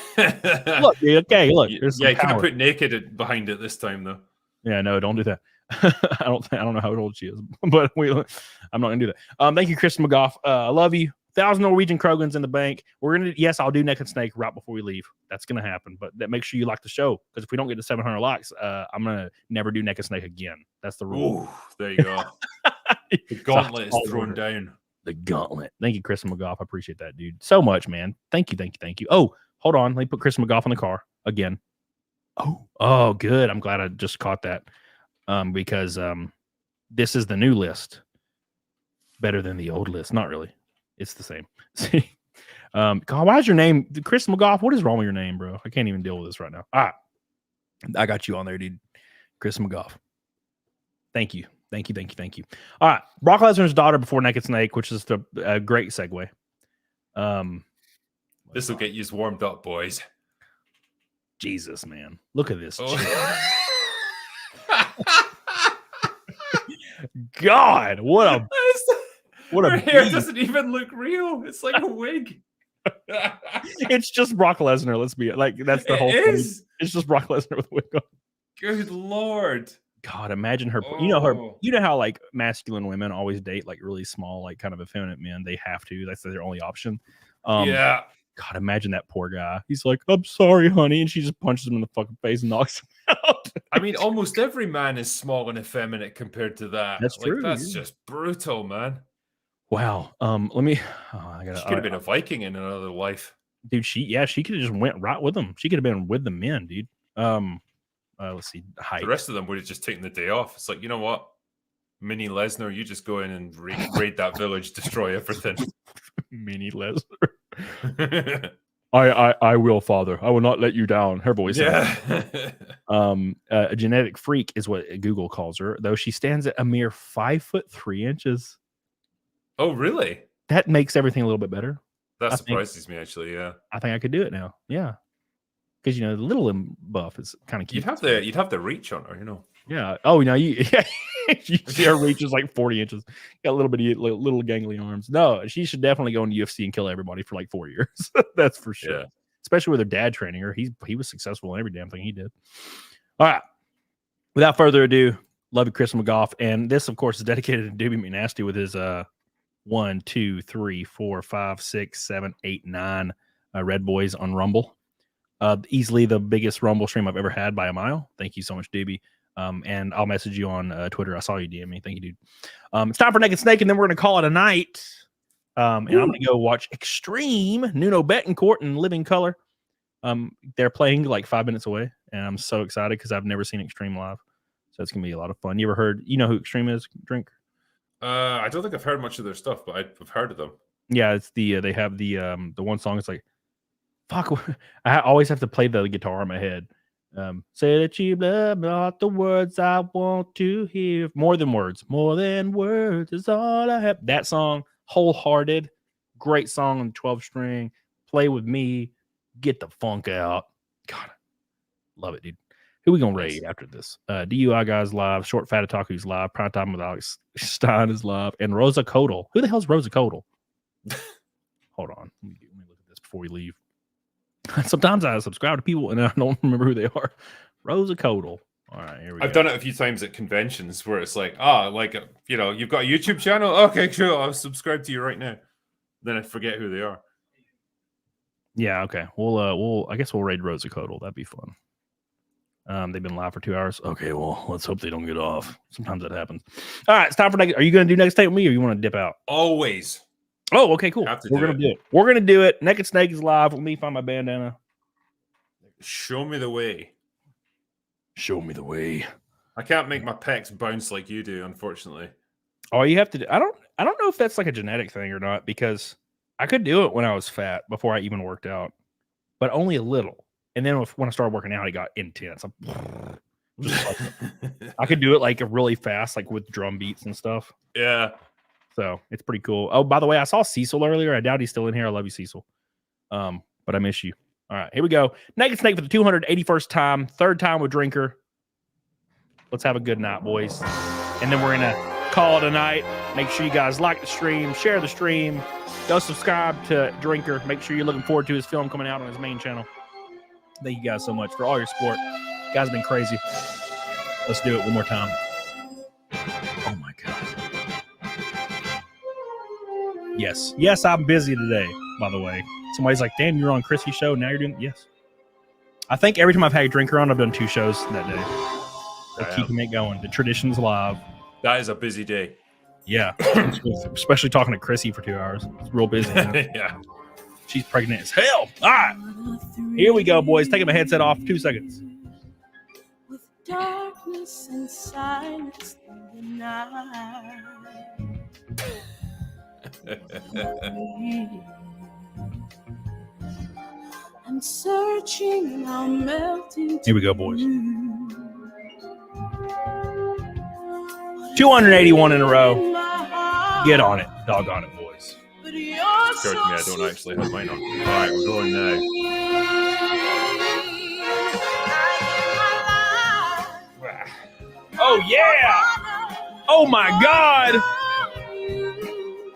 look, dude, okay, look. You could have put naked behind it this time though. Yeah, no, don't do that. I don't know how old she is, but I'm not gonna do that. Thank you, Kristen McGough. I love you. 1,000 Norwegian Krogans in the bank. Yes, I'll do Naked Snake right before we leave. That's gonna happen. But make sure you like the show because if we don't get to 700 likes, I'm gonna never do Naked Snake again. That's the rule. Ooh, there you go. The gauntlet is thrown down. The gauntlet. Thank you, Chris McGough. I appreciate that, dude. So much, man. Thank you. Oh, hold on. Let me put Chris McGough in the car again. Oh, good. I'm glad I just caught that. Because this is the new list. Better than the old list. Not really. It's the same. See? God, why is your name Chris McGough? What is wrong with your name, bro? I can't even deal with this right now. I got you on there, dude. Chris McGough. Thank you. All right. Brock Lesnar's daughter before Naked Snake, which is a great segue. This will get you warmed up, boys. Jesus, man. Look at this. God, what a hair doesn't even look real. It's like a wig. It's just Brock Lesnar. Let's be like, that's the whole thing. It's just Brock Lesnar with a wig on. Good Lord. God, imagine her. You know how like masculine women always date like really small, like kind of effeminate men. They have to. That's their only option. Yeah. God, imagine that poor guy. He's like, "I'm sorry, honey," and she just punches him in the fucking face and knocks him out. I mean, almost every man is small and effeminate compared to that. That's true. That's just brutal, man. Wow. Let me. She could have been a Viking in another life, dude. She could have just went right with them. She could have been with the men, dude. Let's see. Height. The rest of them would have just taken the day off. It's like, you know what, Mini Lesnar, you just go in and raid that village, destroy everything. Mini Lesnar. I will, father. I will not let you down. Her voice. Yeah. A genetic freak is what Google calls her, though she stands at a mere 5'3". Oh, really? That makes everything a little bit better. That surprises me, actually. Yeah. I think I could do it now. Yeah. Because the little buff is kind of cute. You'd have the reach on her, Yeah. Oh, no, you see her reach is like 40 inches. Got a little little gangly arms. No, she should definitely go into UFC and kill everybody for like 4 years. That's for sure. Yeah. Especially with her dad training her. He was successful in every damn thing he did. All right. Without further ado, love you, Chris McGough. And this, of course, is dedicated to Doobie McNasty with his 1, 2, 3, 4, 5, 6, 7, 8, 9 Red Boys on Rumble. Easily the biggest Rumble stream I've ever had by a mile. Thank you so much, Doobie. And I'll message you on Twitter. I saw you DM me. Thank you, dude. It's time for Naked Snake, and then we're going to call it a night. And I'm going to go watch Extreme, Nuno Betancourt in Living Color. They're playing like 5 minutes away, and I'm so excited because I've never seen Extreme live. So it's going to be a lot of fun. You ever heard, who Extreme is, Drink? I don't think I've heard much of their stuff, but I've heard of them. Yeah, it's they have the one song. It's like, fuck, I always have to play the guitar in my head. Say that you love not the words I want to hear. More than words is all I have. That song, Wholehearted, great song on 12 string. Play with me, get the funk out. God, love it, dude. Who we gonna raid after this? DUI guys live, Short Fat Otaku's live, Prime Time with Alex Stein is live, and Rosa Codal. Who the hell's Rosa Codal? Hold on, let me look at this before we leave. Sometimes I subscribe to people and I don't remember who they are. Rosa Codal. All right, here we go. I've done it a few times at conventions where it's like, you've got a YouTube channel. Okay, cool. I'll subscribe to you right now. Then I forget who they are. Yeah, okay. I guess we'll raid Rosa Codal. That'd be fun. They've been live for 2 hours. Okay, well, let's hope they don't get off. Sometimes that happens. All right, it's time for Naked. Are you going to do Next Take with me, or you want to dip out? Always. Oh, okay, cool. We're going to do it. We're going to do it. Naked Snake is live. Let me find my bandana. Show me the way. Show me the way. I can't make my pecs bounce like you do, unfortunately. Oh, you have to do, I don't know if that's like a genetic thing or not, because I could do it when I was fat before I even worked out, but only a little. And then when I started working out, it got intense. I could do it like really fast, like with drum beats and stuff. Yeah. So it's pretty cool. Oh, by the way, I saw Cecil earlier. I doubt he's still in here. I love you, Cecil. But I miss you. All right, here we go. Naked Snake for the 281st time, third time with Drinker. Let's have a good night, boys. And then we're going to call it a night. Make sure you guys like the stream, share the stream, go subscribe to Drinker. Make sure you're looking forward to his film coming out on his main channel. Thank you guys so much for all your support. You guys have been crazy. Let's do it one more time. Oh, my God. Yes, I'm busy today, by the way. Somebody's like, damn, you're on Chrissy's show. Now you're doing, yes. I think every time I've had a Drinker on, I've done 2 shows that day. Keeping it going. The tradition's live. That is a busy day. Yeah, especially talking to Chrissy for 2 hours. It's real busy. Yeah. She's pregnant as hell. All right, here we go, boys. Taking my headset off. 2 seconds. With darkness and silence in the night. I'm searching, I'm melting. Here we go, boys. 281 in a row. Get on it. Doggone it, boys. Scared me. I don't actually have mine on. All right, we're going now. Oh, yeah. Oh, my God.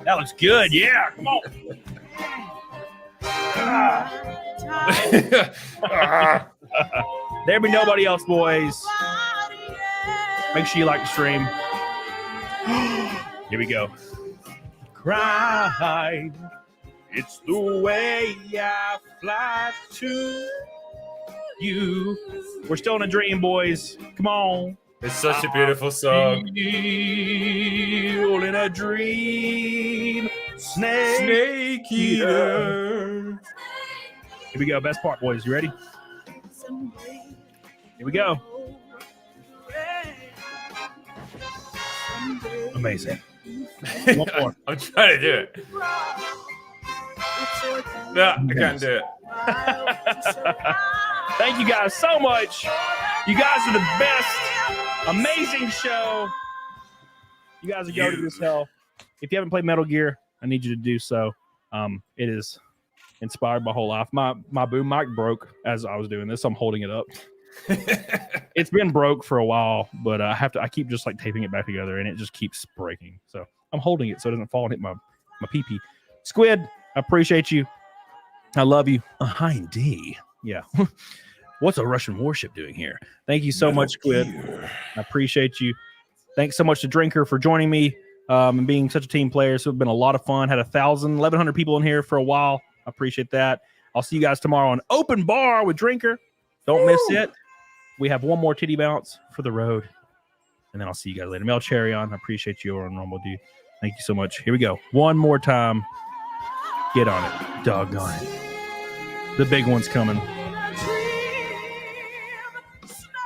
That looks good. Yeah, come on. There be nobody else, boys. Make sure you like the stream. Here we go. Cried. It's the way I fly to you. We're still in a dream, boys. Come on. It's such a beautiful song. Still in a dream. Snake eater. Here we go. Best part, boys. You ready? Here we go. Amazing. One more. I'm trying to do it. No, I can't do it. Thank you guys so much. You guys are the best. Amazing show. You guys are going to this hell. If you haven't played Metal Gear, I need you to do so. It is inspired my whole life. My boom mic broke as I was doing this. So I'm holding it up. It's been broke for a while, but I keep just like taping it back together, and it just keeps breaking. So I'm holding it so it doesn't fall and hit my pee-pee. Squid, I appreciate you. I love you. Hi, D. Yeah. What's a Russian warship doing here? Thank you so much, Squid. I appreciate you. Thanks so much to Drinker for joining me and being such a team player. So it's been a lot of fun. Had 1,100 people in here for a while. I appreciate that. I'll see you guys tomorrow on Open Bar with Drinker. Don't miss it. We have one more titty bounce for the road. And then I'll see you guys later. Mel Cherion, I appreciate you over on Rumble, dude. Thank you so much. Here we go. One more time. Get on it. Doggone it. The big one's coming.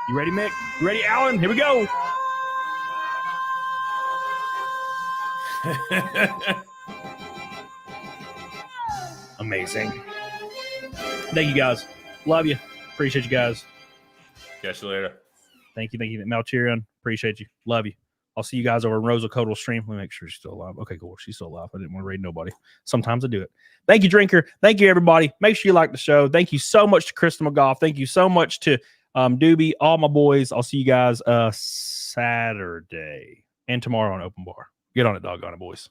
You ready, Mick? You ready, Alan? Here we go. Amazing. Thank you, guys. Love you. Appreciate you guys. Catch you later. Thank you. Malchirion, appreciate you. Love you. I'll see you guys over in Rosa Codal stream. Let me make sure she's still alive. Okay, cool. She's still alive. I didn't want to raid nobody. Sometimes I do it. Thank you, Drinker. Thank you, everybody. Make sure you like the show. Thank you so much to Krista McGough. Thank you so much to Doobie, all my boys. I'll see you guys Saturday and tomorrow on Open Bar. Get on it, doggone it, boys.